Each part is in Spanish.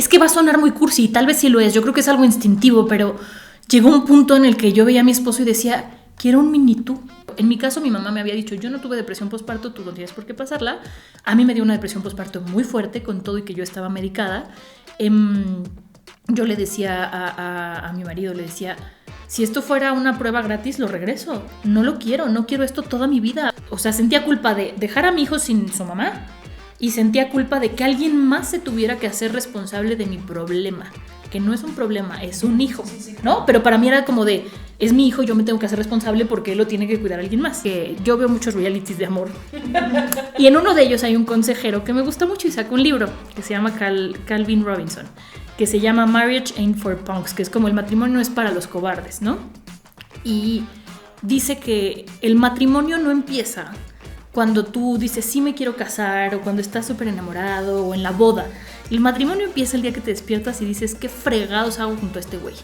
es que va a sonar muy cursi, tal vez sí lo es, yo creo que es algo instintivo, pero llegó un punto en el que yo veía a mi esposo y decía, quiero un mini tú. En mi caso, mi mamá me había dicho, yo no tuve depresión postparto, tú no tienes por qué pasarla. A mí me dio una depresión postparto muy fuerte, con todo y que yo estaba medicada. Yo le decía a mi marido, le decía, si esto fuera una prueba gratis, lo regreso. No lo quiero, no quiero esto toda mi vida. O sea, sentía culpa de dejar a mi hijo sin su mamá y sentía culpa de que alguien más se tuviera que hacer responsable de mi problema. Que no es un problema, es un hijo, ¿no? Pero para mí era como de, es mi hijo, yo me tengo que hacer responsable porque él lo tiene que cuidar alguien más. Que yo veo muchos realities de amor. Y en uno de ellos hay un consejero que me gusta mucho y saca un libro que se llama Calvin Robinson, que se llama Marriage Ain't for Punks, que es como el matrimonio no es para los cobardes, ¿no? Y dice que el matrimonio no empieza cuando tú dices, sí me quiero casar, o cuando estás súper enamorado, o en la boda. El matrimonio empieza el día que te despiertas y dices, ¿qué fregados hago junto a este güey?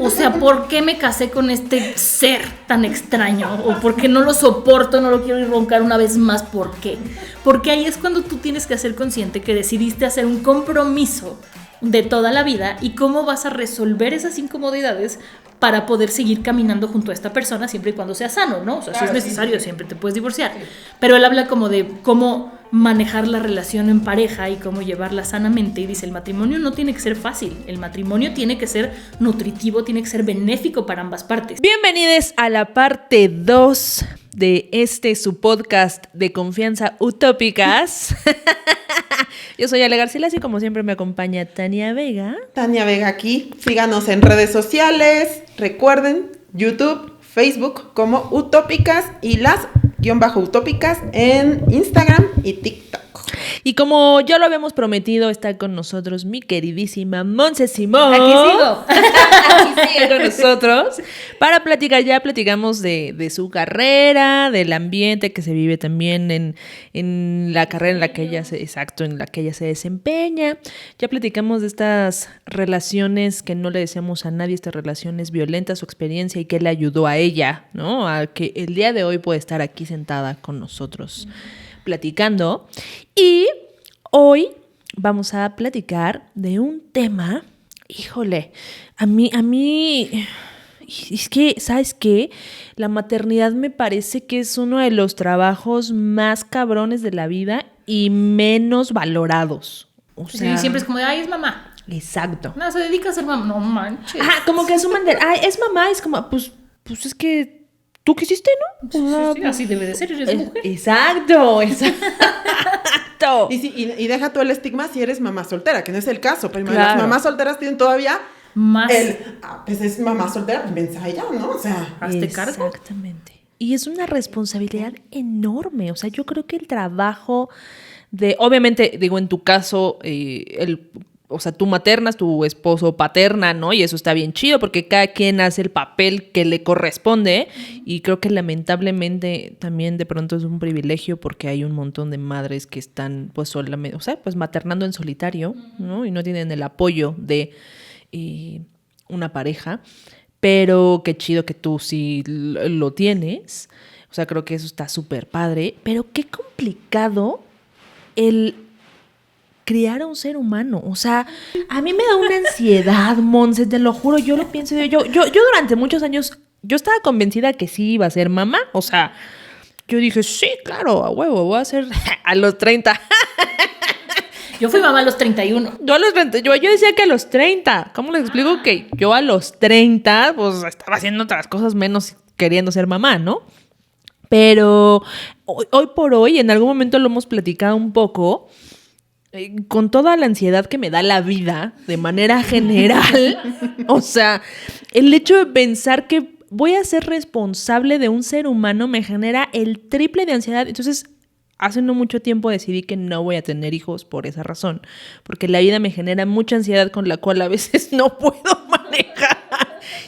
O sea, ¿por qué me casé con este ser tan extraño? ¿O por qué no lo soporto, no lo quiero ir roncar una vez más? ¿Por qué? Porque ahí es cuando tú tienes que ser consciente que decidiste hacer un compromiso de toda la vida y cómo vas a resolver esas incomodidades para poder seguir caminando junto a esta persona siempre y cuando sea sano, ¿no? O sea, claro, si es necesario, sí, siempre te puedes divorciar. Sí. Pero él habla como de cómo manejar la relación en pareja y cómo llevarla sanamente. Y dice, el matrimonio no tiene que ser fácil. El matrimonio tiene que ser nutritivo, tiene que ser benéfico para ambas partes. Bienvenidos a la parte 2 de su podcast de confianza utópicas. Yo soy Ale Garcilas y como siempre me acompaña Tania Vega. Tania Vega aquí. Síganos en redes sociales. Recuerden, YouTube, Facebook como Utópicas y las _utópicas en Instagram y TikTok. Y como ya lo habíamos prometido, está con nosotros mi queridísima Monse Simón. Aquí sigo. Aquí sigue con nosotros para platicar. Ya platicamos de su carrera, del ambiente que se vive también en la carrera en la que ella se desempeña. Ya platicamos de estas relaciones que no le deseamos a nadie, estas relaciones violentas, su experiencia y qué le ayudó a ella, ¿no? A que el día de hoy puede estar aquí sentada con nosotros platicando. Y hoy vamos a platicar de un tema, híjole, a mí es que, ¿sabes qué? La maternidad me parece que es uno de los trabajos más cabrones de la vida y menos valorados. O sea, sí, siempre es como de, ay, es mamá. Exacto. No, se dedica a ser mamá. No manches. Ajá, como que asumen de, ay, es mamá, es como, pues es que tú quisiste, ¿no? Sí, así debe de ser, eres mujer. Exacto. Y deja tú el estigma si eres mamá soltera, que no es el caso, pero claro, las mamás solteras tienen todavía más. Pues es mamá soltera, pues piensa ella, ¿no? O sea, hazte cargo. Exactamente. Y es una responsabilidad enorme. O sea, yo creo que el trabajo obviamente, digo, en tu caso, o sea, tú maternas, tu esposo paterna, ¿no? Y eso está bien chido porque cada quien hace el papel que le corresponde y creo que lamentablemente también de pronto es un privilegio porque hay un montón de madres que están pues solamente, o sea, pues maternando en solitario, ¿no? Y no tienen el apoyo de una pareja, pero qué chido que tú sí lo tienes. O sea, creo que eso está súper padre, pero qué complicado el criar a un ser humano. O sea, a mí me da una ansiedad, Monse, te lo juro, yo lo pienso. Yo durante muchos años, yo estaba convencida que sí iba a ser mamá. O sea, yo dije, sí, claro, a huevo, voy a ser a los 30. Yo fui mamá a los 31. Yo decía que a los 30. ¿Cómo les explico que yo a los 30, pues estaba haciendo otras cosas menos queriendo ser mamá, ¿no? Pero hoy por hoy, en algún momento lo hemos platicado un poco, con toda la ansiedad que me da la vida de manera general, o sea, el hecho de pensar que voy a ser responsable de un ser humano me genera el triple de ansiedad. Entonces, hace no mucho tiempo decidí que no voy a tener hijos por esa razón, porque la vida me genera mucha ansiedad con la cual a veces no puedo manejar.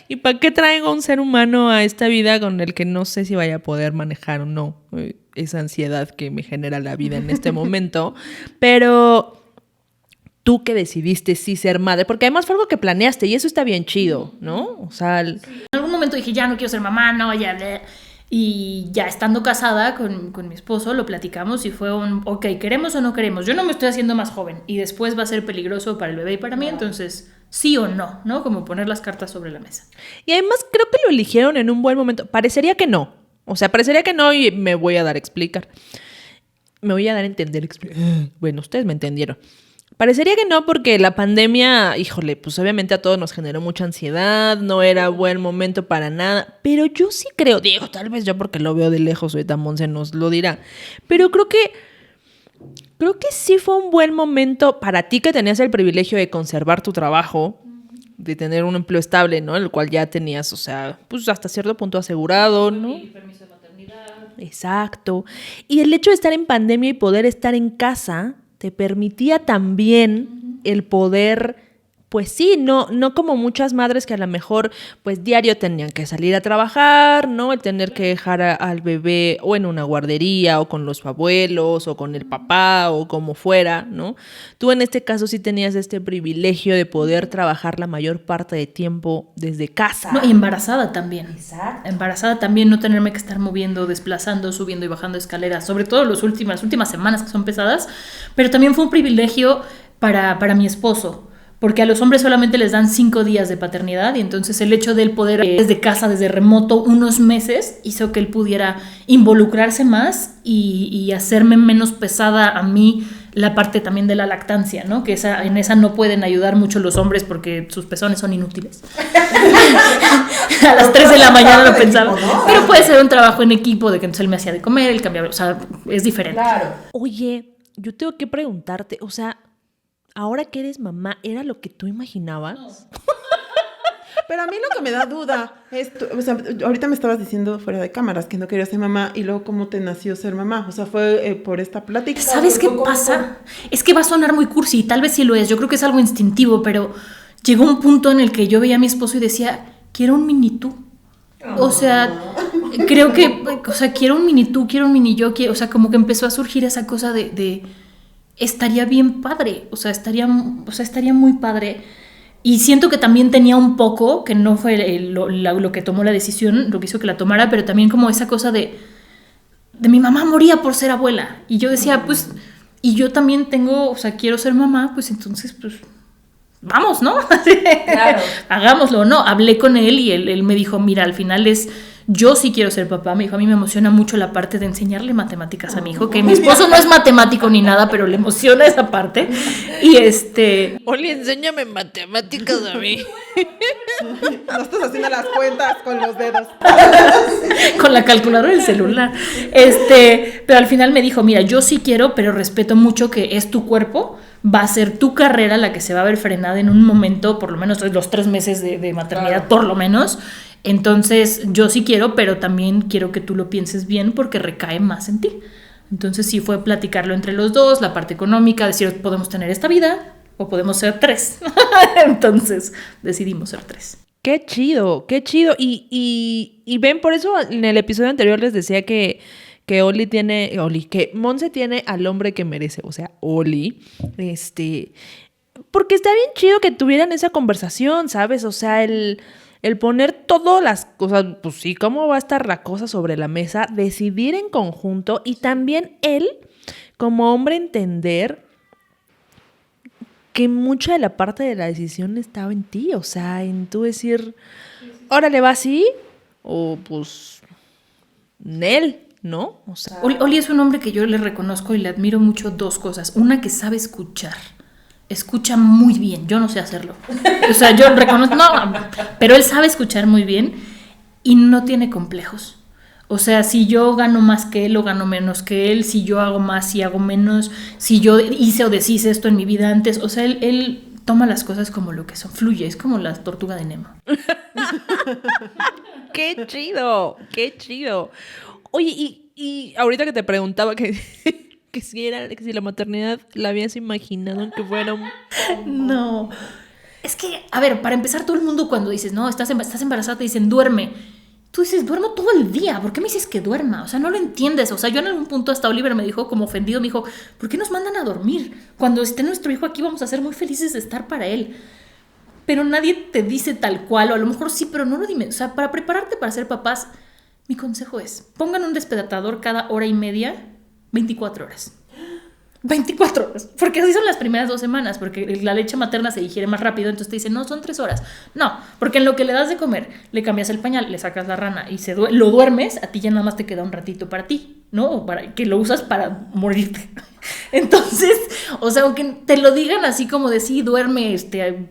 ¿Y para qué traigo un ser humano a esta vida con el que no sé si vaya a poder manejar o no? Esa ansiedad que me genera la vida en este momento. Pero tú que decidiste sí ser madre, porque además fue algo que planeaste y eso está bien chido, ¿no? O sea, en algún momento dije, ya no quiero ser mamá, no, ya. Y ya estando casada con mi esposo, lo platicamos y fue ok, ¿queremos o no queremos? Yo no me estoy haciendo más joven y después va a ser peligroso para el bebé y para mí, entonces sí o no, ¿no? Como poner las cartas sobre la mesa. Y además creo que lo eligieron en un buen momento. Parecería que no. O sea, parecería que no y me voy a dar a explicar. Me voy a dar a entender. Bueno, ustedes me entendieron. Parecería que no porque la pandemia, híjole, pues obviamente a todos nos generó mucha ansiedad, no era buen momento para nada, pero yo sí creo, digo, tal vez yo porque lo veo de lejos, ahorita Monse nos lo dirá, pero creo que sí fue un buen momento para ti que tenías el privilegio de conservar tu trabajo, de tener un empleo estable, ¿no? El cual ya tenías, o sea, pues hasta cierto punto asegurado, ¿no? Y permiso de maternidad. Exacto. Y el hecho de estar en pandemia y poder estar en casa te permitía también el poder, pues sí, no como muchas madres que a lo mejor pues diario tenían que salir a trabajar, ¿no? El tener que dejar al bebé o en una guardería o con los abuelos o con el papá o como fuera, ¿no? Tú en este caso sí tenías este privilegio de poder trabajar la mayor parte de tiempo desde casa. No, y embarazada también. Exacto. Embarazada también, no tenerme que estar moviendo, desplazando, subiendo y bajando escaleras, sobre todo las últimas semanas que son pesadas, pero también fue un privilegio para mi esposo, porque a los hombres solamente les dan 5 días de paternidad y entonces el hecho de él poder desde casa, desde remoto, unos meses, hizo que él pudiera involucrarse más y hacerme menos pesada a mí la parte también de la lactancia, ¿no? Que en esa no pueden ayudar mucho los hombres porque sus pezones son inútiles. A las 3 de la mañana lo pensaba. Pero puede ser un trabajo en equipo de que entonces él me hacía de comer, él cambiaba, o sea, es diferente. Claro. Oye, yo tengo que preguntarte, o sea, ahora que eres mamá, ¿era lo que tú imaginabas? No. Pero a mí lo que me da duda es, o sea, ahorita me estabas diciendo fuera de cámaras que no querías ser mamá y luego cómo te nació ser mamá, o sea, fue por esta plática. ¿Sabes qué pasa? Es que va a sonar muy cursi, tal vez sí lo es, yo creo que es algo instintivo, pero llegó un punto en el que yo veía a mi esposo y decía, quiero un mini tú. O sea, creo que, o sea, quiero un mini tú, quiero un mini yo, o sea, como que empezó a surgir esa cosa de estaría bien padre, o sea, estaría muy padre. Y siento que también tenía un poco, que no fue lo que tomó la decisión, lo que hizo que la tomara, pero también como esa cosa de mi mamá moría por ser abuela. Y yo decía, pues, y yo también tengo, o sea, quiero ser mamá, pues entonces, pues, vamos, ¿no? Claro. Hagámoslo, ¿no? Hablé con él y él me dijo, mira, al final yo sí quiero ser papá. Me dijo, a mí me emociona mucho la parte de enseñarle matemáticas a mi hijo, que mi esposo no es matemático ni nada, pero le emociona esa parte. Y Oli, enséñame matemáticas a mí. No estás haciendo las cuentas con los dedos. con la calculadora del celular. Pero al final me dijo, mira, yo sí quiero, pero respeto mucho que es tu cuerpo, va a ser tu carrera la que se va a ver frenada en un momento, por lo menos los 3 meses de maternidad, claro. Por lo menos. Entonces, yo sí quiero, pero también quiero que tú lo pienses bien porque recae más en ti. Entonces, sí fue platicarlo entre los dos, la parte económica, decir, podemos tener esta vida o podemos ser 3. Entonces, decidimos ser 3. Qué chido, qué chido. Y ven, por eso en el episodio anterior les decía que que Monse tiene al hombre que merece, o sea, Oli, porque está bien chido que tuvieran esa conversación, ¿sabes? O sea, el poner todas las cosas, pues sí, cómo va a estar la cosa sobre la mesa, decidir en conjunto y también él, como hombre, entender que mucha de la parte de la decisión estaba en ti, o sea, en tú decir, órale, va así, o pues, Nel, ¿no? O sea, Oli es un hombre que yo le reconozco y le admiro mucho 2 cosas. Una, que sabe escuchar. Escucha muy bien, yo no sé hacerlo. O sea, yo reconozco, no, pero él sabe escuchar muy bien y no tiene complejos. O sea, si yo gano más que él o gano menos que él, si yo hago más, si hago menos, si yo hice o deshice esto en mi vida antes, o sea, él toma las cosas como lo que son, fluye, es como la tortuga de Nemo. ¡Qué chido! ¡Qué chido! Oye, y ahorita que te preguntaba que si la maternidad la habías imaginado que fuera un... No. Es que, a ver, para empezar, todo el mundo cuando dices, no, estás embarazada, te dicen, duerme. Tú dices, duermo todo el día. ¿Por qué me dices que duerma? O sea, no lo entiendes. O sea, yo en algún punto hasta Oliver me dijo, como ofendido, me dijo, ¿por qué nos mandan a dormir? Cuando esté nuestro hijo aquí vamos a ser muy felices de estar para él. Pero nadie te dice tal cual, o a lo mejor sí, pero no lo dime. O sea, para prepararte para ser papás, Mi consejo es, pongan un despertador cada hora y media, 24 horas. 24 horas, porque así son las primeras 2 semanas, porque la leche materna se digiere más rápido, entonces te dicen, no, son 3 horas. No, porque en lo que le das de comer, le cambias el pañal, le sacas la rana y lo duermes, a ti ya nada más te queda un ratito para ti, ¿no? O para que lo usas para morirte. Entonces, o sea, aunque te lo digan así como de sí, duerme,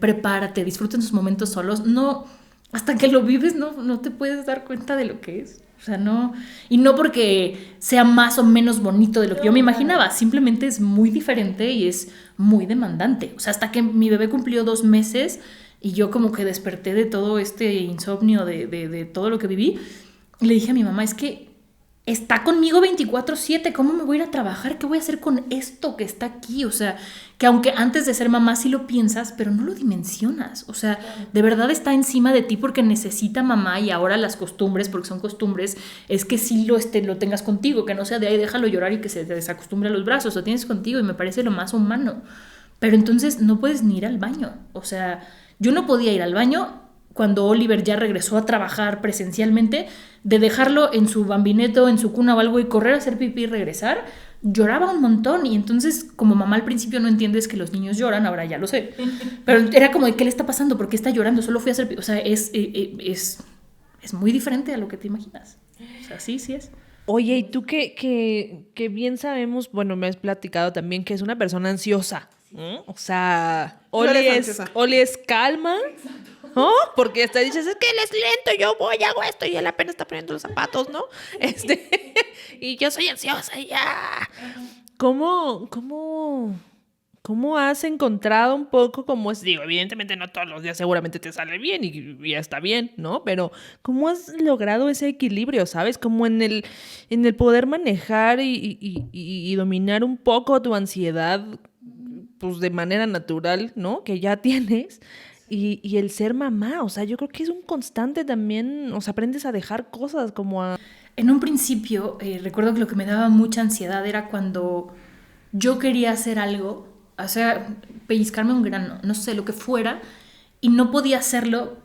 prepárate, disfruten sus momentos solos, no, hasta que lo vives no te puedes dar cuenta de lo que es. O sea, no, y no porque sea más o menos bonito de lo que yo me imaginaba, simplemente es muy diferente y es muy demandante. O sea, hasta que mi bebé cumplió 2 meses y yo como que desperté de todo este insomnio de todo lo que viví, le dije a mi mamá, es que está conmigo 24/7, ¿cómo me voy a ir a trabajar? ¿Qué voy a hacer con esto que está aquí? O sea, que aunque antes de ser mamá sí lo piensas, pero no lo dimensionas. O sea, de verdad está encima de ti porque necesita mamá y ahora las costumbres, porque son costumbres, es que sí lo tengas contigo, que no sea de ahí, déjalo llorar y que se desacostumbre a los brazos, lo tienes contigo y me parece lo más humano. Pero entonces no puedes ni ir al baño. O sea, yo no podía ir al baño cuando Oliver ya regresó a trabajar presencialmente, de dejarlo en su bambineto, en su cuna o algo y correr a hacer pipí y regresar, lloraba un montón. Y entonces, como mamá al principio no entiendes que los niños lloran, ahora ya lo sé, pero era como de ¿qué le está pasando? ¿Por qué está llorando? Solo fui a hacer pipí. O sea, es muy diferente a lo que te imaginas. O sea, sí es. Oye, y tú que bien sabemos, bueno, me has platicado también que es una persona ansiosa, ¿no? O sea, Oli es calma, ¿no? Porque hasta dices, es que él es lento, yo voy, hago esto y él apenas está poniendo los zapatos, ¿no? Y yo soy ansiosa y ya. ¿Cómo has encontrado un poco cómo es? Digo, evidentemente no todos los días seguramente te sale bien y ya está bien, ¿no? Pero ¿cómo has logrado ese equilibrio, sabes? Como en el poder manejar y dominar un poco tu ansiedad, pues de manera natural, ¿no? Que ya tienes. Y el ser mamá, o sea, yo creo que es un constante también, o sea, aprendes a dejar cosas como a... En un principio, recuerdo que lo que me daba mucha ansiedad era cuando yo quería hacer algo, o sea, pellizcarme un grano, no sé, lo que fuera, y no podía hacerlo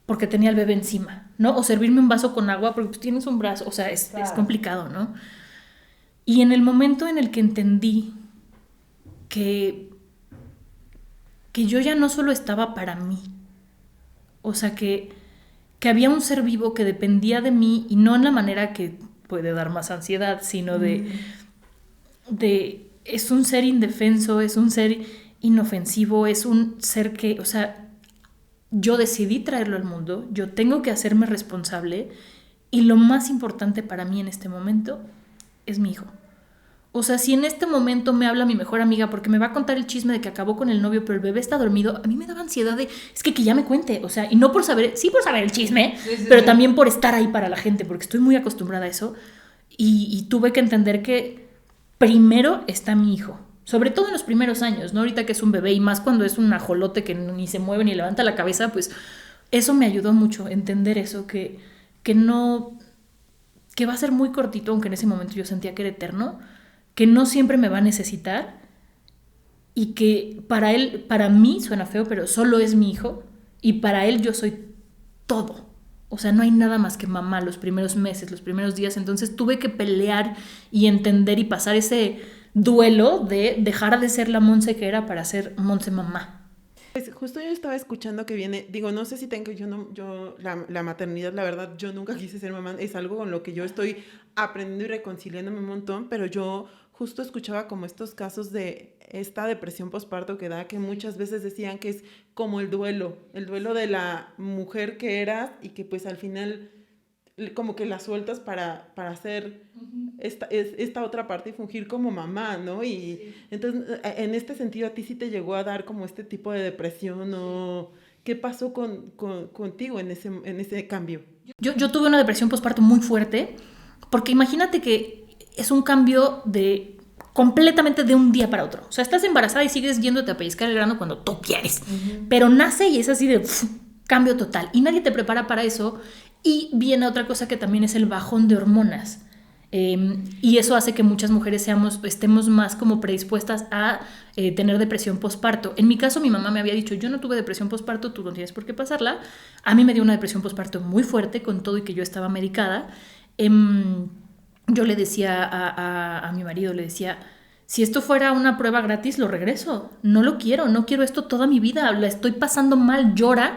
porque tenía el bebé encima, ¿no? O servirme un vaso con agua porque pues, tienes un brazo, o sea, es complicado, ¿no? Y en el momento en el que entendí que yo ya no solo estaba para mí, o sea, que había un ser vivo que dependía de mí y no en la manera que puede dar más ansiedad, sino de es un ser indefenso, es un ser inofensivo, es un ser que, o sea, yo decidí traerlo al mundo, yo tengo que hacerme responsable y lo más importante para mí en este momento es mi hijo. O sea, si en este momento me habla mi mejor amiga porque me va a contar el chisme de que acabó con el novio, pero el bebé está dormido, a mí me daba ansiedad es que ya me cuente. O sea, y no por saber, sí por saber el chisme, pero también por estar ahí para la gente, porque estoy muy acostumbrada a eso. Y tuve que entender que primero está mi hijo. Sobre todo en los primeros años, ¿no? Ahorita que es un bebé y más cuando es un ajolote que ni se mueve ni levanta la cabeza, pues eso me ayudó mucho, entender eso, que va a ser muy cortito, aunque en ese momento yo sentía que era eterno, que no siempre me va a necesitar y que para mí suena feo, pero solo es mi hijo y para él yo soy todo. O sea, no hay nada más que mamá los primeros meses, los primeros días. Entonces tuve que pelear y entender y pasar ese duelo de dejar de ser la Monse que era para ser Monse mamá. Pues justo yo estaba escuchando que viene, digo, no sé si tengo, la maternidad, la verdad, yo nunca quise ser mamá, es algo con lo que yo estoy aprendiendo y reconciliándome un montón, pero yo justo escuchaba como estos casos de esta depresión postparto que da, que muchas veces decían que es como el duelo de la mujer que eras y que pues al final como que la sueltas para hacer esta otra parte y fungir como mamá, ¿no? Y entonces, en este sentido, ¿a ti sí te llegó a dar como este tipo de depresión o qué pasó contigo en ese cambio? Yo tuve una depresión postparto muy fuerte porque imagínate que es un cambio completamente de un día para otro. O sea, estás embarazada y sigues yéndote a pellizcar el grano cuando tú quieres, pero nace y es así de cambio total y nadie te prepara para eso. Y viene otra cosa que también es el bajón de hormonas. Y eso hace que muchas mujeres estemos más como predispuestas a tener depresión postparto. En mi caso, mi mamá me había dicho, yo no tuve depresión postparto, tú no tienes por qué pasarla. A mí me dio una depresión postparto muy fuerte con todo y que yo estaba medicada. yo le decía a mi marido, le decía, si esto fuera una prueba gratis, lo regreso. No lo quiero, no quiero esto toda mi vida. La estoy pasando mal, llora.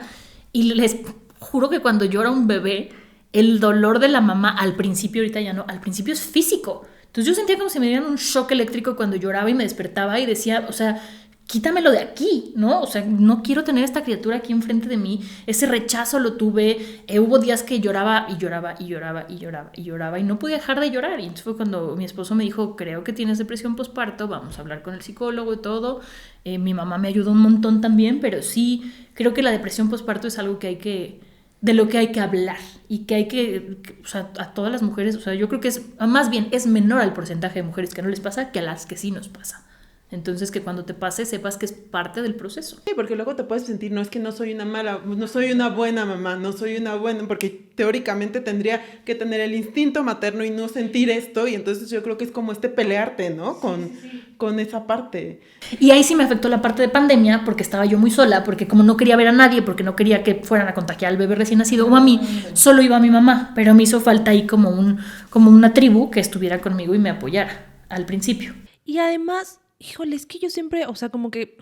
Y les juro que cuando llora un bebé, el dolor de la mamá, al principio, ahorita ya no, al principio es físico. Entonces yo sentía como si me dieran un shock eléctrico cuando lloraba y me despertaba y decía, o sea, quítamelo de aquí, ¿no? O sea, no quiero tener esta criatura aquí enfrente de mí. Ese rechazo lo tuve. Hubo días que lloraba y lloraba y lloraba y lloraba y lloraba y no podía dejar de llorar. Y entonces fue cuando mi esposo me dijo, creo que tienes depresión postparto, vamos a hablar con el psicólogo y todo. Mi mamá me ayudó un montón también, pero sí, creo que la depresión postparto es algo que hay que, de lo que hay que hablar y que hay que, o sea, a todas las mujeres, o sea, yo creo que es, más bien, es menor al porcentaje de mujeres que no les pasa que a las que sí nos pasa. Entonces, que cuando te pase sepas que es parte del proceso. Sí, porque luego te puedes sentir, no es que no soy una mala, no soy una buena mamá, no soy una buena, porque teóricamente tendría que tener el instinto materno y no sentir esto, y entonces yo creo que es como pelearte, ¿no? Con esa parte. Y ahí sí me afectó la parte de pandemia, porque estaba yo muy sola, porque como no quería ver a nadie, porque no quería que fueran a contagiar al bebé recién nacido o a mí, solo iba mi mamá, pero me hizo falta ahí como una tribu que estuviera conmigo y me apoyara al principio. Y además, híjole, es que yo siempre, o sea, como que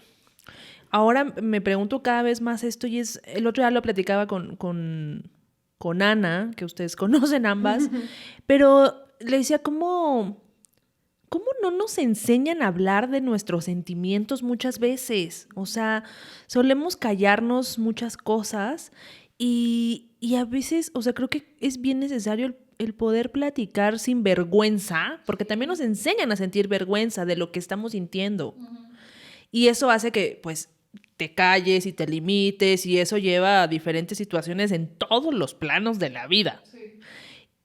ahora me pregunto cada vez más esto y es, el otro día lo platicaba con Ana, que ustedes conocen ambas, pero le decía, ¿cómo no nos enseñan a hablar de nuestros sentimientos muchas veces? O sea, solemos callarnos muchas cosas y a veces, o sea, creo que es bien necesario el poder platicar sin vergüenza, porque también nos enseñan a sentir vergüenza de lo que estamos sintiendo. Y eso hace que, pues, te calles y te limites, y eso lleva a diferentes situaciones en todos los planos de la vida.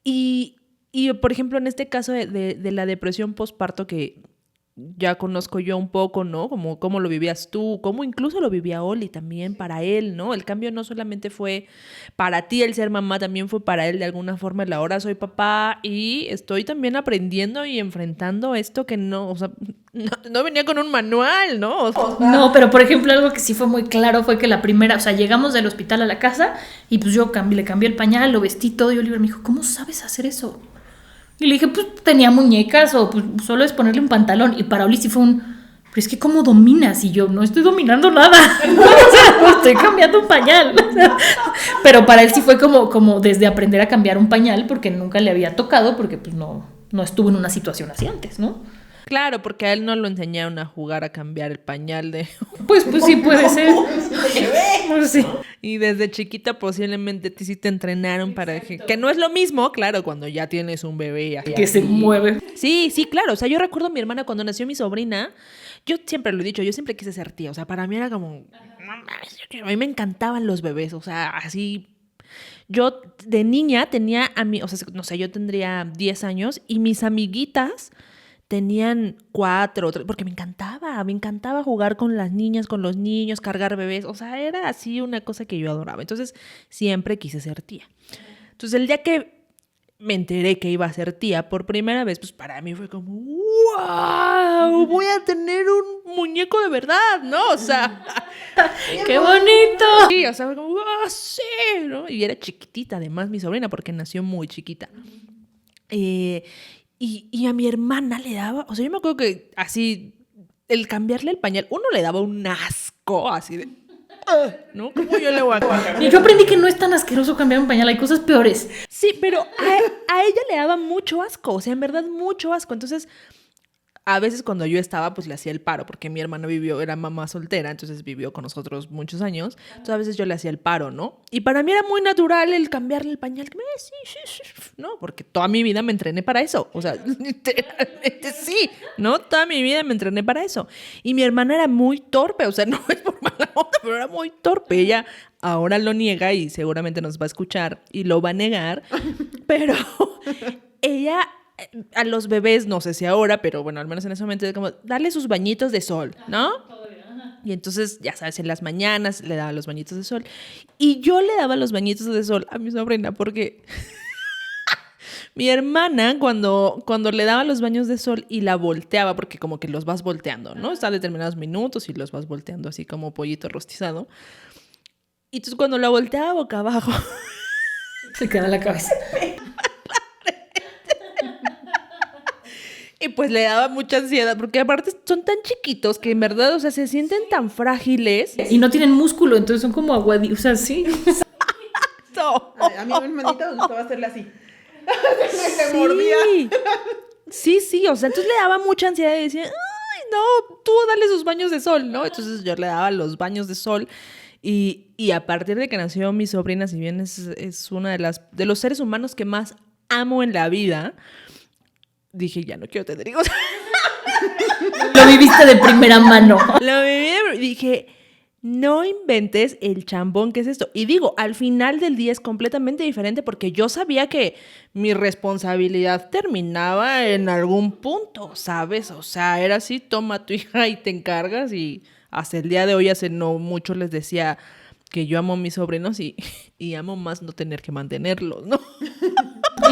Sí. Y por ejemplo, en este caso de la depresión postparto, que ya conozco yo un poco, ¿no? Como cómo lo vivías tú, cómo incluso lo vivía Oli también para él, ¿no? El cambio no solamente fue para ti el ser mamá, también fue para él de alguna forma el ahora soy papá y estoy también aprendiendo y enfrentando esto que no, o sea, no venía con un manual, ¿no? O sea, no, pero por ejemplo algo que sí fue muy claro fue que la primera, o sea, llegamos del hospital a la casa y pues yo le cambié el pañal, lo vestí todo y Oliver me dijo, ¿cómo sabes hacer eso? Y le dije, pues tenía muñecas o pues solo es ponerle un pantalón. Y para Oli sí fue pero es que ¿cómo dominas? Y yo, no estoy dominando nada. O sea, estoy cambiando un pañal. Pero para él sí fue como desde aprender a cambiar un pañal, porque nunca le había tocado, porque pues no estuvo en una situación así antes, ¿no? Claro, porque a él no lo enseñaron a jugar a cambiar el pañal de... Pues sí puede ser. Pues sí. Y desde chiquita posiblemente sí te entrenaron para que no es lo mismo, claro, cuando ya tienes un bebé. Que se mueve. Sí, claro. O sea, yo recuerdo a mi hermana cuando nació mi sobrina, yo siempre lo he dicho, yo siempre quise ser tía. O sea, para mí era como... A mí me encantaban los bebés, o sea, así... Yo de niña tenía o sea, no sé, yo tendría 10 años y mis amiguitas tenían 4, 3, porque me encantaba jugar con las niñas, con los niños, cargar bebés, o sea, era así una cosa que yo adoraba. Entonces, siempre quise ser tía. Entonces, el día que me enteré que iba a ser tía por primera vez, pues para mí fue como, ¡wow! Voy a tener un muñeco de verdad, ¿no? O sea, ¡qué bonito! Sí, o sea, fue como, ¡ah, sí! ¿No? Y era chiquitita, además, mi sobrina, porque nació muy chiquita. Y a mi hermana le daba, o sea, yo me acuerdo que así, el cambiarle el pañal, uno le daba un asco, así de, ¿no? ¿Cómo yo le voy a cambiar? Y yo aprendí que no es tan asqueroso cambiar un pañal, hay cosas peores. Sí, pero a ella le daba mucho asco, o sea, en verdad mucho asco. Entonces, a veces cuando yo estaba, pues le hacía el paro, porque mi hermana era mamá soltera, entonces vivió con nosotros muchos años. Entonces, a veces yo le hacía el paro, ¿no? Y para mí era muy natural el cambiarle el pañal. Sí, ¿no? Porque toda mi vida me entrené para eso. O sea, literalmente sí, ¿no? Toda mi vida me entrené para eso. Y mi hermana era muy torpe, o sea, no es por mala onda, pero era muy torpe. Ella ahora lo niega y seguramente nos va a escuchar y lo va a negar, pero ella... A los bebés, no sé si ahora, pero bueno, al menos en ese momento es como darle sus bañitos de sol, ¿no? Y entonces, ya sabes, en las mañanas le daba los bañitos de sol. Y yo le daba los bañitos de sol a mi sobrina porque mi hermana cuando le daba los baños de sol y la volteaba, porque como que los vas volteando, ¿no? Está a determinados minutos y los vas volteando así como pollito rostizado. Y entonces cuando la volteaba boca abajo... Se queda la cabeza. Y pues le daba mucha ansiedad, porque aparte son tan chiquitos que en verdad, o sea, se sienten tan frágiles. Y no tienen músculo, entonces son como aguaditos, o sea, sí. No. A mi hermanita me gustaba hacerle así. Se mordía. Sí, o sea, entonces le daba mucha ansiedad y decía, ay, no, tú dale sus baños de sol, ¿no? Entonces yo le daba los baños de sol y a partir de que nació mi sobrina, si bien es una de los seres humanos que más amo en la vida, dije, ya no quiero tener hijos. Lo viviste de primera mano. Lo viví y dije, no inventes el chambón que es esto. Y digo, al final del día es completamente diferente porque yo sabía que mi responsabilidad terminaba en algún punto, ¿sabes? O sea, era así, toma a tu hija y te encargas. Y hasta el día de hoy, hace no mucho les decía que yo amo a mis sobrinos y amo más no tener que mantenerlos, ¿no?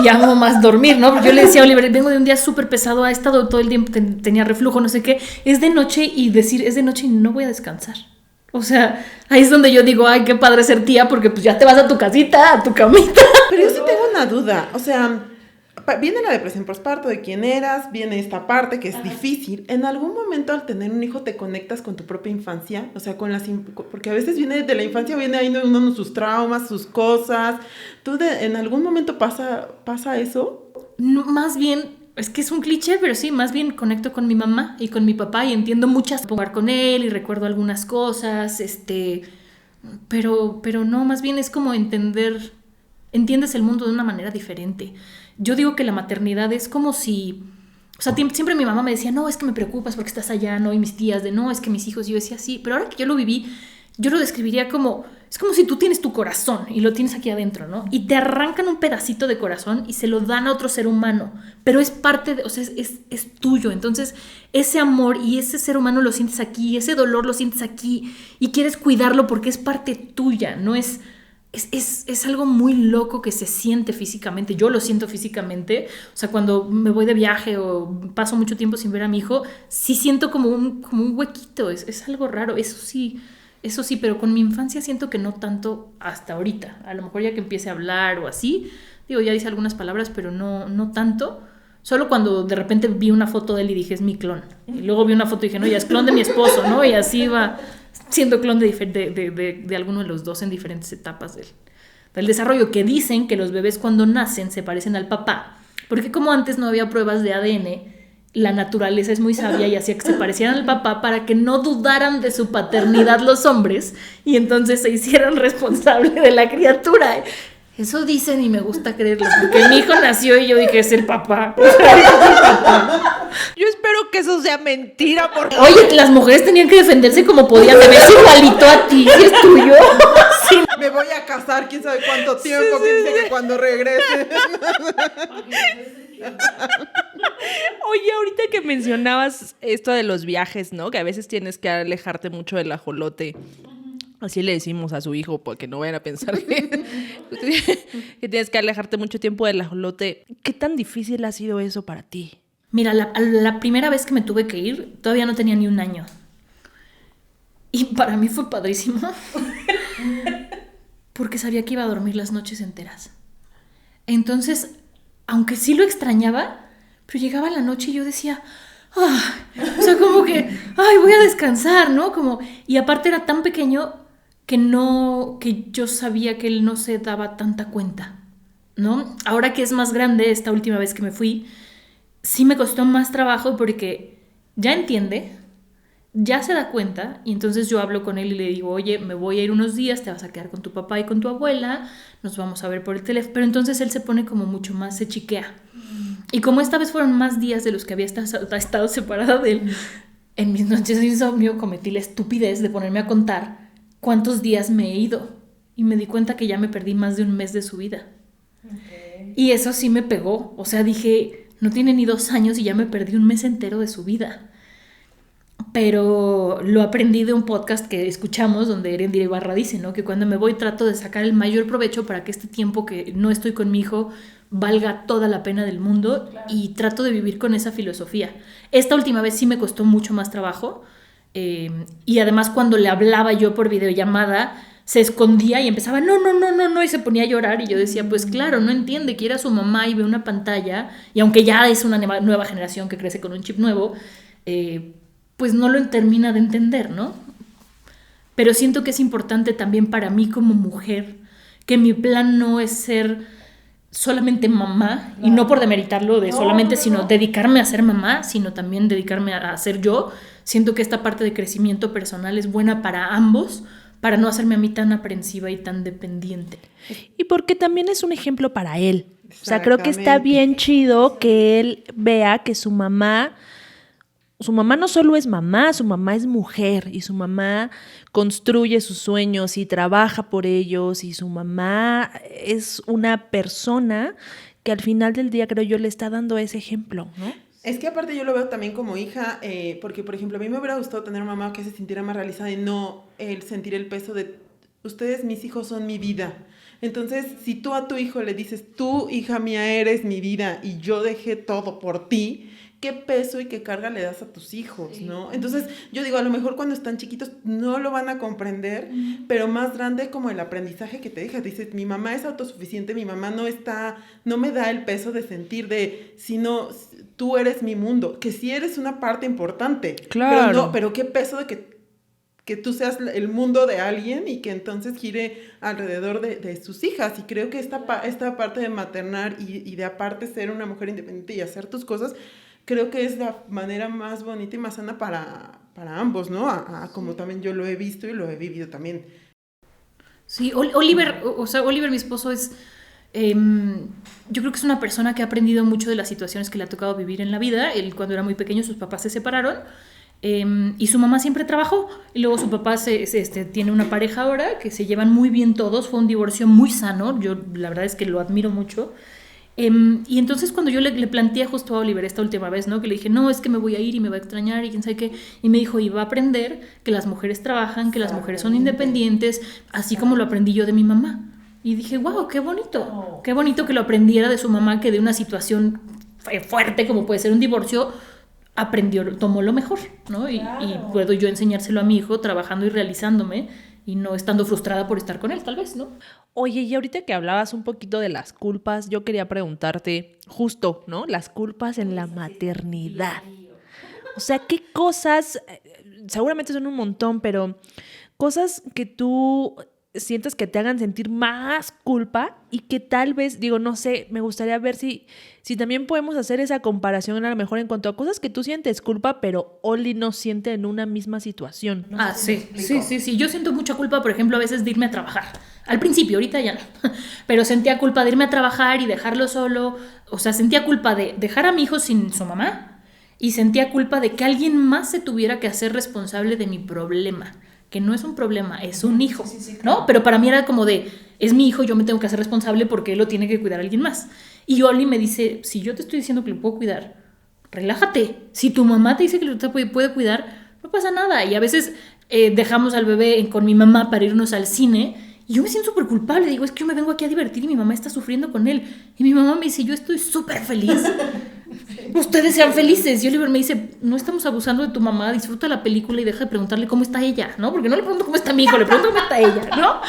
Y amo más dormir, ¿no? Yo le decía a Oliver, vengo de un día súper pesado, ha estado todo el tiempo, tenía reflujo, no sé qué. Es de noche y decir, es de noche y no voy a descansar. O sea, ahí es donde yo digo, ay, qué padre ser tía, porque pues ya te vas a tu casita, a tu camita. Pero yo sí tengo una duda, o sea, viene la depresión postparto de quién eras, viene esta parte que es difícil. ¿En algún momento al tener un hijo te conectas con tu propia infancia? O sea, porque a veces viene de la infancia, viene ahí uno sus traumas, sus cosas. ¿En algún momento pasa eso? No, más bien, es que es un cliché, pero sí, más bien conecto con mi mamá y con mi papá y entiendo muchas, jugar con él y recuerdo algunas cosas, pero no, más bien es como entiendes el mundo de una manera diferente. Yo digo que la maternidad es como si, o sea, siempre mi mamá me decía, no, es que me preocupas porque estás allá, no, y mis tías no, es que mis hijos, y yo decía, sí, pero ahora que yo lo viví, yo lo describiría como, es como si tú tienes tu corazón y lo tienes aquí adentro, ¿no? Y te arrancan un pedacito de corazón y se lo dan a otro ser humano, pero es parte o sea, es tuyo. Entonces, ese amor y ese ser humano lo sientes aquí, ese dolor lo sientes aquí y quieres cuidarlo porque es parte tuya, no es algo muy loco que se siente físicamente. Yo lo siento físicamente. O sea, cuando me voy de viaje o paso mucho tiempo sin ver a mi hijo, sí siento como un huequito. Es algo raro. Eso sí, pero con mi infancia siento que no tanto hasta ahorita. A lo mejor ya que empiece a hablar o así, digo, ya dice algunas palabras, pero no tanto. Solo cuando de repente vi una foto de él y dije, es mi clon. Y luego vi una foto y dije, no, ya es clon de mi esposo, ¿no? Y así va siendo clon de alguno de los dos en diferentes etapas del desarrollo, que dicen que los bebés cuando nacen se parecen al papá, porque como antes no había pruebas de ADN, la naturaleza es muy sabia y hacía que se parecieran al papá para que no dudaran de su paternidad los hombres y entonces se hicieran responsables de la criatura. Eso dicen y me gusta creerlo, porque mi hijo nació y yo dije, es el papá. Yo espero que eso sea mentira, porque... Oye, las mujeres tenían que defenderse como podían, de verse igualito a ti, si es tuyo. Sí. Me voy a casar, quién sabe cuánto tiempo, quién dice que cuando regrese. Oye, ahorita que mencionabas esto de los viajes, ¿no? Que a veces tienes que alejarte mucho del ajolote. Así le decimos a su hijo, porque no vayan a pensar que tienes que alejarte mucho tiempo del ajolote. ¿Qué tan difícil ha sido eso para ti? Mira, la primera vez que me tuve que ir, todavía no tenía ni un año. Y para mí fue padrísimo. Porque sabía que iba a dormir las noches enteras. Entonces, aunque sí lo extrañaba, pero llegaba la noche y yo decía... o sea, como que... Ay, voy a descansar, ¿no? Y aparte era tan pequeño... que yo sabía que él no se daba tanta cuenta, ¿no? Ahora que es más grande, esta última vez que me fui, sí me costó más trabajo porque ya entiende, ya se da cuenta, y entonces yo hablo con él y le digo, oye, me voy a ir unos días, te vas a quedar con tu papá y con tu abuela, nos vamos a ver por el teléfono, pero entonces él se pone como mucho más, se chiquea. Y como esta vez fueron más días de los que había estado separada de él, en mis noches de insomnio cometí la estupidez de ponerme a contar cuántos días me he ido y me di cuenta que ya me perdí más de un mes de su vida. Okay. Y eso sí me pegó, o sea, dije, no tiene ni 2 años y ya me perdí un mes entero de su vida. Pero lo aprendí de un podcast que escuchamos donde Erendira Ibarra dice, ¿no? Que cuando me voy trato de sacar el mayor provecho para que este tiempo que no estoy con mi hijo valga toda la pena del mundo. Claro. Y trato de vivir con esa filosofía. Esta última vez sí me costó mucho más trabajo. Y además cuando le hablaba yo por videollamada, se escondía y empezaba, no, y se ponía a llorar, y yo decía, pues claro, no entiende, quiere a su mamá y ve una pantalla, y aunque ya es una nueva generación que crece con un chip nuevo, pues no lo termina de entender, ¿no? Pero siento que es importante también para mí como mujer, que mi plan no es ser solamente mamá, y no por demeritarlo de solamente, sino dedicarme a ser mamá, sino también dedicarme a ser yo. Siento que esta parte de crecimiento personal es buena para ambos, para no hacerme a mí tan aprensiva y tan dependiente. Y porque también es un ejemplo para él. O sea, creo que está bien chido que él vea que su mamá no solo es mamá, su mamá es mujer, y su mamá construye sus sueños y trabaja por ellos, y su mamá es una persona que al final del día, creo yo, le está dando ese ejemplo, ¿no? Es que aparte yo lo veo también como hija, porque por ejemplo a mí me hubiera gustado tener una mamá que se sintiera más realizada y no el sentir el peso de ustedes, mis hijos, son mi vida. Entonces, si tú a tu hijo le dices, tú, hija mía, eres mi vida y yo dejé todo por ti, ¿qué peso y qué carga le das a tus hijos, no? Entonces, yo digo, a lo mejor cuando están chiquitos no lo van a comprender, pero más grande como el aprendizaje que te deja. Dices, mi mamá es autosuficiente, mi mamá no me da el peso de sentir sino tú eres mi mundo, que sí eres una parte importante. Claro. Pero qué peso de que tú seas el mundo de alguien y que entonces gire alrededor de sus hijas. Y creo que esta parte de maternar y de aparte ser una mujer independiente y hacer tus cosas, creo que es la manera más bonita y más sana para ambos, ¿no? Como también yo lo he visto y lo he vivido también. Sí, Oliver, mi esposo es... yo creo que es una persona que ha aprendido mucho de las situaciones que le ha tocado vivir en la vida. Él, cuando era muy pequeño, sus papás se separaron, y su mamá siempre trabajó, y luego su papá tiene una pareja ahora que se llevan muy bien todos. Fue un divorcio muy sano, yo la verdad es que lo admiro mucho. Y entonces cuando yo le planteé justo a Oliver esta última vez, ¿no? Que le dije, no, es que me voy a ir y me va a extrañar y quién sabe qué, y me dijo, y va a aprender que las mujeres trabajan, que las mujeres son independientes, así como lo aprendí yo de mi mamá. Y dije, wow, qué bonito que lo aprendiera de su mamá, que de una situación fuerte como puede ser un divorcio, tomó lo mejor, ¿no? Y puedo yo enseñárselo a mi hijo trabajando y realizándome, y no estando frustrada por estar con él, tal vez, ¿no? Oye, y ahorita que hablabas un poquito de las culpas, yo quería preguntarte justo, ¿no? Las culpas en la maternidad. O sea, ¿qué cosas, seguramente son un montón, pero cosas que tú sientes que te hagan sentir más culpa y que tal vez, digo, no sé, me gustaría ver si también podemos hacer esa comparación a lo mejor en cuanto a cosas que tú sientes culpa, pero Oli no siente en una misma situación. No sé sí. Yo siento mucha culpa, por ejemplo, a veces de irme a trabajar. Al principio, ahorita ya no. Pero sentía culpa de irme a trabajar y dejarlo solo. O sea, sentía culpa de dejar a mi hijo sin su mamá, y sentía culpa de que alguien más se tuviera que hacer responsable de mi problema. Que no es un problema, es un hijo, ¿no? Pero para mí era como de, es mi hijo, yo me tengo que hacer responsable porque él lo tiene que cuidar alguien más. Y Oli me dice, si yo te estoy diciendo que lo puedo cuidar, relájate. Si tu mamá te dice que lo puede cuidar, no pasa nada. Y a veces dejamos al bebé con mi mamá para irnos al cine, y yo me siento súper culpable. Digo, es que yo me vengo aquí a divertir y mi mamá está sufriendo con él. Y mi mamá me dice, yo estoy súper feliz. Ustedes sean felices. Y Oliver me dice, no estamos abusando de tu mamá, disfruta la película y deja de preguntarle cómo está ella, ¿no? Porque no le pregunto cómo está mi hijo, le pregunto cómo está ella, ¿no?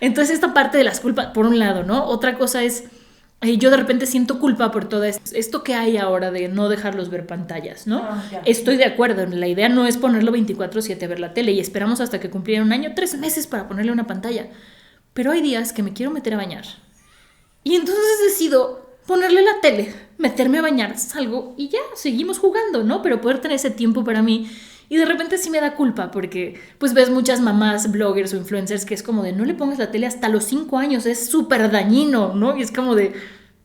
Entonces esta parte de las culpas, por un lado, ¿no? Otra cosa es, yo de repente siento culpa por todo esto que hay ahora de no dejarlos ver pantallas, ¿no? Estoy de acuerdo, la idea no es ponerlo 24/7 a ver la tele, y esperamos hasta que cumpliera 1 año, 3 meses para ponerle una pantalla. Pero hay días que me quiero meter a bañar, y entonces decido ponerle la tele, meterme a bañar, salgo y ya, seguimos jugando, ¿no? Pero poder tener ese tiempo para mí. Y de repente sí me da culpa porque pues ves muchas mamás, bloggers o influencers que es como de no le pongas la tele hasta los 5 años, es súper dañino, ¿no? Y es como de,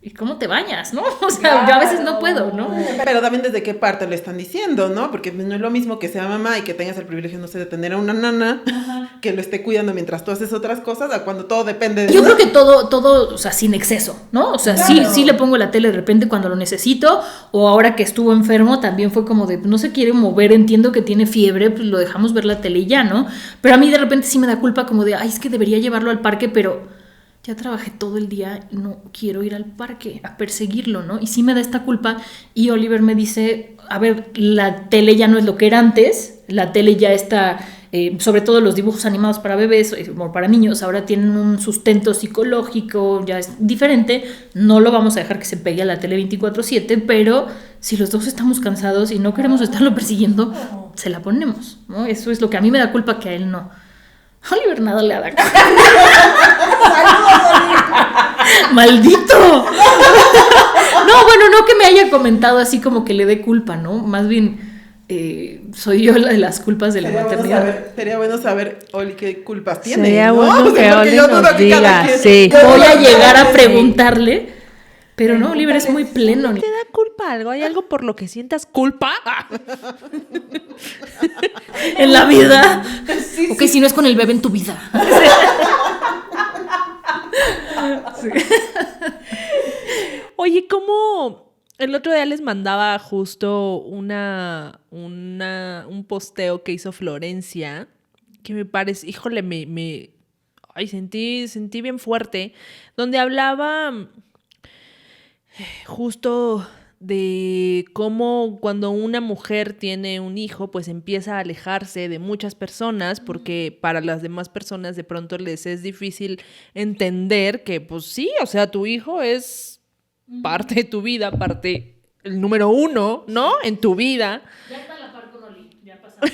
¿y cómo te bañas, no? O sea, claro. Yo a veces no puedo, ¿no? Pero también desde qué parte le están diciendo, ¿no? Porque no es lo mismo que sea mamá y que tengas el privilegio, no sé, de tener a una nana que lo esté cuidando mientras tú haces otras cosas, a cuando todo depende de... Yo creo que todo, o sea, sin exceso, ¿no? O sea, claro. sí le pongo la tele de repente cuando lo necesito, o ahora que estuvo enfermo también fue como de, no se quiere mover, entiendo que tiene fiebre, pues lo dejamos ver la tele y ya, ¿no? Pero a mí de repente sí me da culpa como de, ay, es que debería llevarlo al parque, pero... ya trabajé todo el día y no quiero ir al parque a perseguirlo, ¿no? Y sí me da esta culpa, y Oliver me dice, a ver, la tele ya no es lo que era antes, la tele ya está sobre todo los dibujos animados para bebés o para niños, ahora tienen un sustento psicológico, ya es diferente. No lo vamos a dejar que se pegue a la tele 24/7, pero si los dos estamos cansados y no queremos estarlo persiguiendo, se la ponemos, ¿no? Eso es lo que a mí me da culpa que a él no. Oliver nada le da culpa. ¡Maldito! No, bueno, no que me haya comentado así como que le dé culpa, ¿no? Más bien soy yo la de las culpas de la maternidad. Sería bueno saber, Oli, qué culpas tiene. Sería ¿no? bueno que Oli nos diga, sí. Voy a llegar a preguntarle, pero no, Oliver es muy pleno. ¿Te da culpa algo? ¿Hay algo por lo que sientas culpa? En la vida. Sí, ok, si no es con el bebé en tu vida. Sí. Oye, ¿cómo? El otro día les mandaba justo un posteo que hizo Florencia, que me parece, híjole, ay, sentí bien fuerte, donde hablaba justo de cómo cuando una mujer tiene un hijo, pues empieza a alejarse de muchas personas, porque para las demás personas de pronto les es difícil entender que, pues sí, o sea, tu hijo es parte de tu vida, parte el número 1, ¿no? En tu vida. Ya está a la par con Oli, ya pasamos.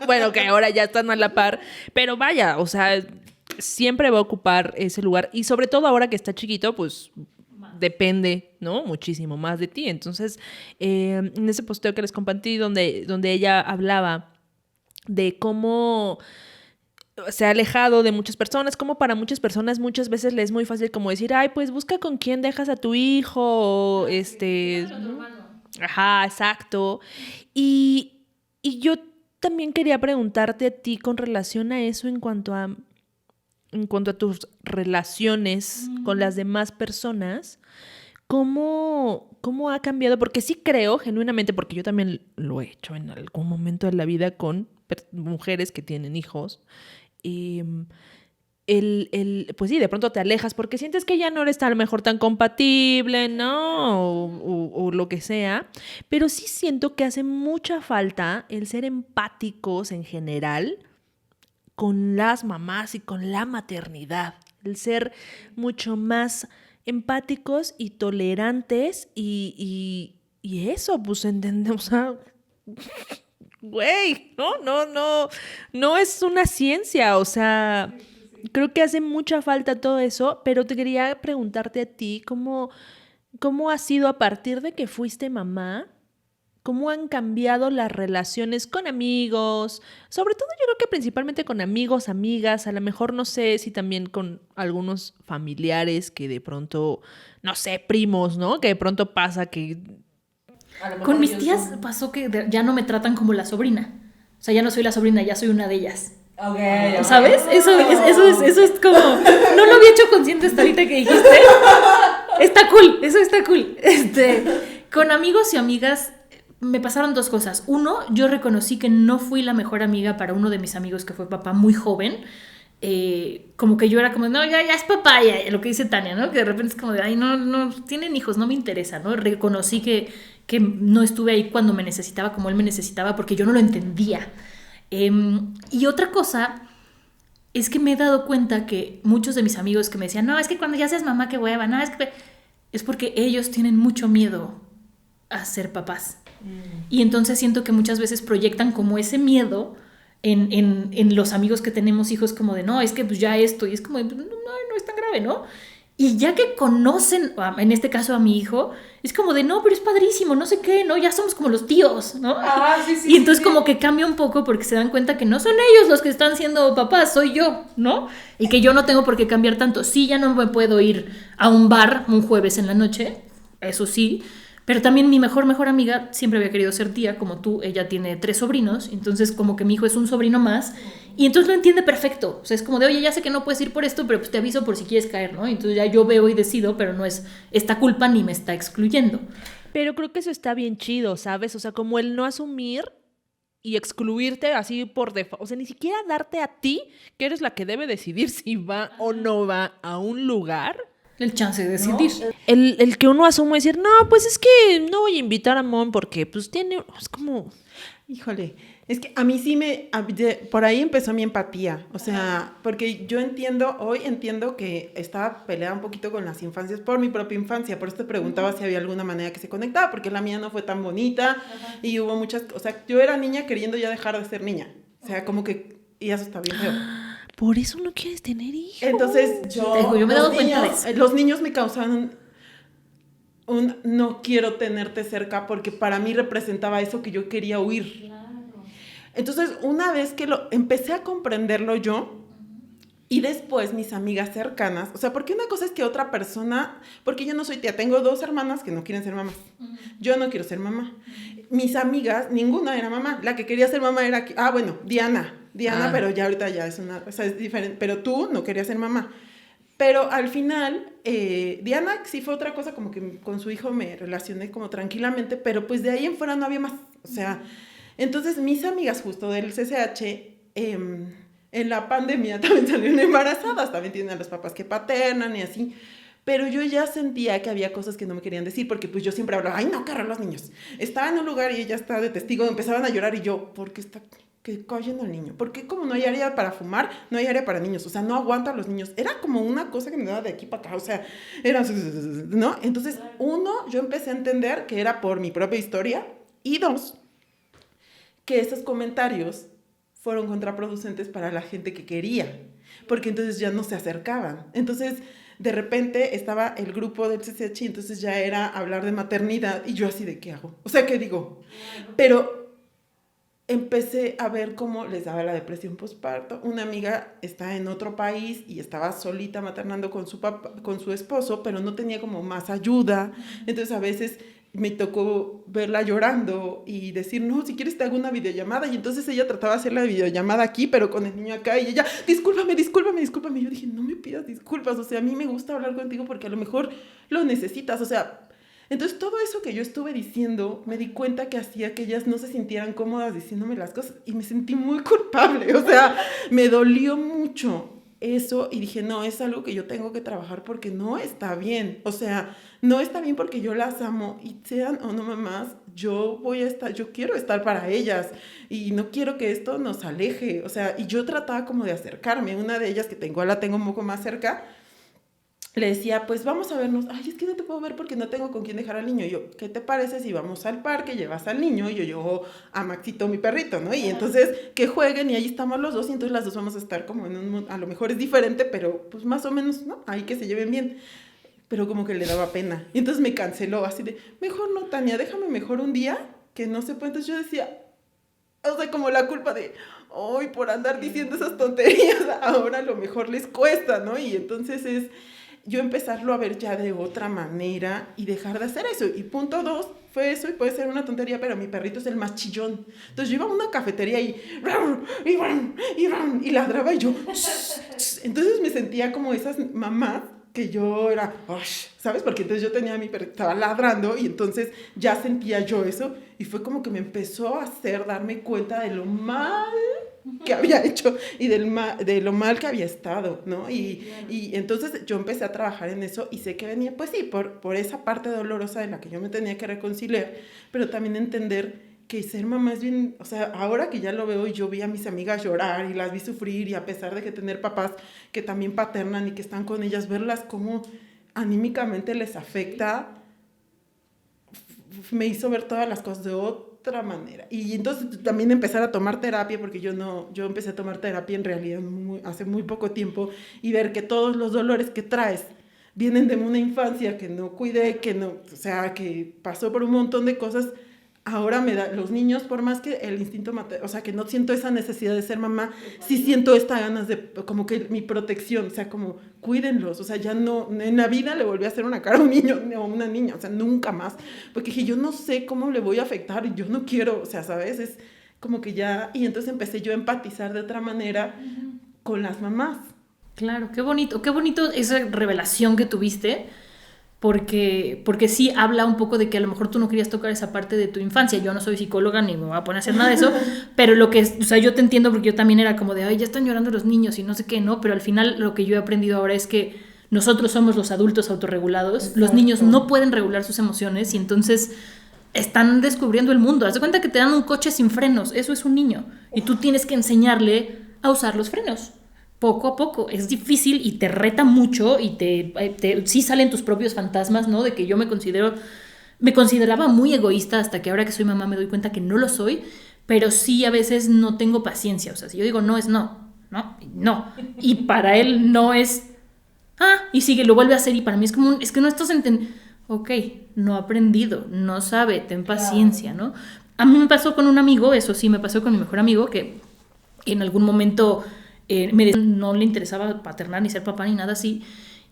Bueno, que ahora ya están a la par, pero vaya, o sea, siempre va a ocupar ese lugar, y sobre todo ahora que está chiquito, pues depende, ¿no? Muchísimo más de ti. Entonces, en ese posteo que les compartí, donde ella hablaba de cómo se ha alejado de muchas personas, como para muchas personas muchas veces les es muy fácil como decir, ay, pues busca con quién dejas a tu hijo, o ajá, exacto. Y yo también quería preguntarte a ti con relación a eso en cuanto a tus relaciones con las demás personas, ¿cómo ha cambiado? Porque sí creo, genuinamente, porque yo también lo he hecho en algún momento de la vida con mujeres que tienen hijos, pues sí, de pronto te alejas porque sientes que ya no eres a lo mejor tan compatible, ¿no? O lo que sea, pero sí siento que hace mucha falta el ser empáticos en general con las mamás y con la maternidad, el ser mucho más empáticos y tolerantes y eso, pues entendemos, o sea, güey, no es una ciencia, o sea, creo que hace mucha falta todo eso, pero te quería preguntarte a ti, ¿cómo ha sido a partir de que fuiste mamá? ¿Cómo han cambiado las relaciones con amigos? Sobre todo yo creo que principalmente con amigos, amigas, a lo mejor no sé si también con algunos familiares que de pronto, no sé, primos, ¿no? Que de pronto pasa que... Con mis tías pasó que ya no me tratan como la sobrina. O sea, ya no soy la sobrina, ya soy una de ellas. Okay. ¿Sabes? Eso es como... No lo había hecho consciente hasta ahorita que dijiste. Está cool, eso está cool. Con amigos y amigas me pasaron dos cosas. Uno, yo reconocí que no fui la mejor amiga para uno de mis amigos que fue papá muy joven. Como que yo era como, no, ya es papá, ya, lo que dice Tania, ¿no? Que de repente es como de, ay, no, tienen hijos, no me interesa, ¿no? Reconocí que no estuve ahí cuando me necesitaba como él me necesitaba porque yo no lo entendía. Y otra cosa es que me he dado cuenta que muchos de mis amigos que me decían, no, es que cuando ya seas mamá, qué hueva, no, es porque ellos tienen mucho miedo a ser papás. Y entonces siento que muchas veces proyectan como ese miedo en los amigos que tenemos hijos, como de, no, es que pues ya esto, y es como, no es tan grave, ¿no? Y ya que conocen, en este caso a mi hijo, es como de, no, pero es padrísimo, no sé qué, ¿no? Ya somos como los tíos, ¿no? Y entonces como que cambia un poco porque se dan cuenta que no son ellos los que están siendo papás, soy yo, ¿no? Y que yo no tengo por qué cambiar tanto. Sí, ya no me puedo ir a un bar un jueves en la noche, eso sí, pero también mi mejor amiga siempre había querido ser tía, como tú, ella tiene 3 sobrinos, entonces como que mi hijo es un sobrino más, y entonces lo entiende perfecto, o sea, es como de, oye, ya sé que no puedes ir por esto, pero pues te aviso por si quieres caer, ¿no? Entonces ya yo veo y decido, pero no es esta culpa ni me está excluyendo. Pero creo que eso está bien chido, ¿sabes? O sea, como el no asumir y excluirte así por default, o sea, ni siquiera darte a ti, que eres la que debe decidir si va o no va a un lugar. El chance de decidir. ¿No? El que uno asume decir, no, pues es que no voy a invitar a Mon porque pues tiene, es como... Híjole, Es que a mí sí por ahí empezó mi empatía, o sea, porque hoy entiendo que estaba peleada un poquito con las infancias por mi propia infancia, por eso te preguntaba si había alguna manera que se conectaba, porque la mía no fue tan bonita y hubo muchas, o sea, yo era niña queriendo ya dejar de ser niña, o sea, como que, y eso está bien feo. Por eso no quieres tener hijos. Entonces yo me he dado cuenta de eso. Los niños me causaban un no quiero tenerte cerca porque para mí representaba eso que yo quería huir. Entonces, una vez que empecé a comprenderlo yo, y después mis amigas cercanas, o sea, porque una cosa es que otra persona, porque yo no soy tía, tengo 2 hermanas que no quieren ser mamás. Yo no quiero ser mamá. Mis amigas, ninguna era mamá. La que quería ser mamá era, Diana, pero ya ahorita ya es es diferente. Pero tú no querías ser mamá. Pero al final, Diana sí fue otra cosa, como que con su hijo me relacioné como tranquilamente, pero pues de ahí en fuera no había más. O sea, entonces mis amigas justo del CCH, en la pandemia también salieron embarazadas, también tienen a los papás que paternan y así. Pero yo ya sentía que había cosas que no me querían decir, porque pues yo siempre hablaba, ay no, qué horror los niños. Estaba en un lugar y ella estaba de testigo, empezaban a llorar y yo, ¿por qué está que callen al niño? Porque como no hay área para fumar, no hay área para niños, o sea, no aguanta a los niños. Era como una cosa que me daba de aquí para acá, o sea, era, ¿no? Entonces, 1, yo empecé a entender que era por mi propia historia, y 2, que esos comentarios fueron contraproducentes para la gente que quería, porque entonces ya no se acercaban. Entonces, de repente estaba el grupo del CCH y entonces ya era hablar de maternidad y yo así de, ¿qué hago? O sea, ¿qué digo? Pero empecé a ver cómo les daba la depresión postparto. Una amiga está en otro país y estaba solita maternando con su esposo, pero no tenía como más ayuda. Entonces a veces me tocó verla llorando y decir, no, si quieres te hago una videollamada. Y entonces ella trataba de hacer la videollamada aquí, pero con el niño acá. Y ella, discúlpame. Y yo dije, no me pidas disculpas. O sea, a mí me gusta hablar contigo porque a lo mejor lo necesitas. O sea, entonces todo eso que yo estuve diciendo, me di cuenta que hacía que ellas no se sintieran cómodas diciéndome las cosas. Y me sentí muy culpable. O sea, me dolió mucho eso y dije, no, es algo que yo tengo que trabajar porque no está bien. O sea, no está bien porque yo las amo y sean o no mamás, yo quiero estar para ellas y no quiero que esto nos aleje. O sea, y yo trataba como de acercarme. Una de ellas la tengo un poco más cerca, le decía, pues vamos a vernos. Ay, es que no te puedo ver porque no tengo con quién dejar al niño. Y yo, ¿qué te parece si vamos al parque, llevas al niño y yo llevo a Maxito, mi perrito, ¿no? Y entonces que jueguen y ahí estamos los dos y entonces las dos vamos a estar como a lo mejor es diferente, pero pues más o menos, ¿no? Ahí que se lleven bien. Pero como que le daba pena. Y entonces me canceló así de, mejor no, Tania, déjame mejor un día que no se puede. Entonces yo decía, o sea, como la culpa de, ay, por andar diciendo esas tonterías, ahora a lo mejor les cuesta, ¿no? Y entonces es yo empezarlo a ver ya de otra manera y dejar de hacer eso. Y punto 2 fue eso, y puede ser una tontería, pero mi perrito es el más chillón. Entonces yo iba a una cafetería y ladraba y yo... Entonces me sentía como esas mamás que yo era... ¿Sabes? Porque entonces yo tenía a mi perrito, estaba ladrando y entonces ya sentía yo eso y fue como que me empezó a hacer darme cuenta de lo mal que había hecho y de lo mal que había estado, ¿no? Y entonces yo empecé a trabajar en eso y sé que venía, pues sí, por esa parte dolorosa de la que yo me tenía que reconciliar, pero también entender que ser mamá es bien, o sea, ahora que ya lo veo y yo vi a mis amigas llorar y las vi sufrir y a pesar de que tener papás que también paternan y que están con ellas, verlas como anímicamente les afecta, me hizo ver todas las cosas de otra manera. Y entonces también empezar a tomar terapia, porque yo empecé a tomar terapia en realidad hace muy poco tiempo, y ver que todos los dolores que traes vienen de una infancia que no cuidé, o sea, que pasó por un montón de cosas. Ahora los niños, por más que el instinto materno, o sea, que no siento esa necesidad de ser mamá, sí siento esta ganas de, como que mi protección, o sea, como, cuídenlos, o sea, ya no, en la vida le volví a hacer una cara a un niño o a una niña, o sea, nunca más, porque dije, yo no sé cómo le voy a afectar, y yo no quiero, o sea, ¿sabes? Es como que ya, y entonces empecé yo a empatizar de otra manera con las mamás. Claro, qué bonito esa revelación que tuviste. Porque sí habla un poco de que a lo mejor tú no querías tocar esa parte de tu infancia. Yo no soy psicóloga ni me voy a poner a hacer nada de eso, pero o sea, yo te entiendo porque yo también era como de, ay, ya están llorando los niños y no sé qué, ¿no? Pero al final lo que yo he aprendido ahora es que nosotros somos los adultos autorregulados. Exacto. Los niños no pueden regular sus emociones y entonces están descubriendo el mundo. Haz de cuenta que te dan un coche sin frenos, eso es un niño. Y tú tienes que enseñarle a usar los frenos. Poco a poco. Es difícil y te reta mucho y sí salen tus propios fantasmas, ¿no? De que yo me consideraba muy egoísta hasta que ahora que soy mamá me doy cuenta que no lo soy, pero sí a veces no tengo paciencia. O sea, si yo digo no es no, no, no. Y para él no es, y sigue, lo vuelve a hacer y para mí es como, es que no estás entendiendo. Ok, no ha aprendido, no sabe, ten paciencia, ¿no? A mí me pasó con un amigo, eso sí, me pasó con mi mejor amigo, que en algún momento no le interesaba paternar ni ser papá ni nada así.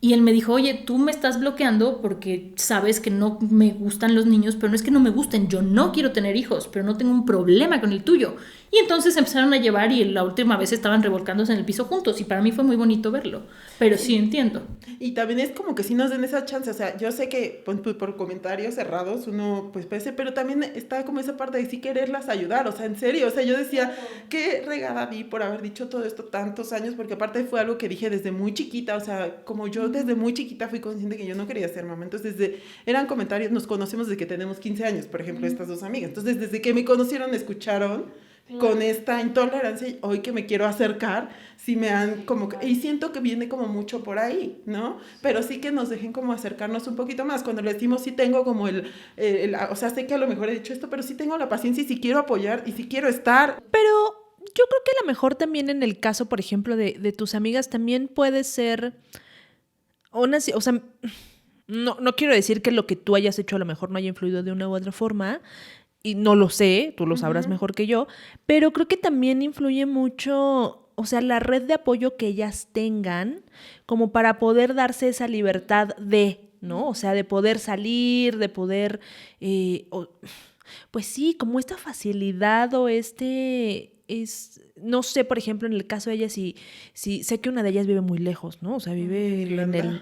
Y él me dijo, oye, tú me estás bloqueando porque sabes que no me gustan los niños, pero no es que no me gusten, yo no quiero tener hijos, pero no tengo un problema con el tuyo. Y entonces empezaron a llevar y la última vez estaban revolcándose en el piso juntos y para mí fue muy bonito verlo, pero sí entiendo. Y también es como que sí nos den esa chance, o sea, yo sé que por comentarios cerrados uno pues parece, pero también está como esa parte de sí quererlas ayudar, o sea, en serio, o sea, yo decía, qué regada vi por haber dicho todo esto tantos años, porque aparte fue algo que dije desde muy chiquita, o sea, como yo desde muy chiquita fui consciente que yo no quería ser mamá, entonces eran comentarios, nos conocemos desde que tenemos 15 años, por ejemplo, estas dos amigas, entonces desde que me conocieron, escucharon con esta intolerancia y hoy que me quiero acercar, sí me han como y siento que viene como mucho por ahí, ¿no? Pero sí que nos dejen como acercarnos un poquito más, cuando le decimos sí tengo como o sea, sé que a lo mejor he dicho esto, pero sí tengo la paciencia y sí quiero apoyar y sí quiero estar. Pero yo creo que a lo mejor también en el caso, por ejemplo, de tus amigas, también puede ser o sea, no quiero decir que lo que tú hayas hecho a lo mejor no haya influido de una u otra forma, y no lo sé, tú lo sabrás mejor que yo, pero creo que también influye mucho, o sea, la red de apoyo que ellas tengan como para poder darse esa libertad ¿no? O sea, de poder salir, de poder, pues sí, como esta facilidad o no sé, por ejemplo, en el caso de ellas, si sé que una de ellas vive muy lejos, ¿no? O sea, vive en Irlanda.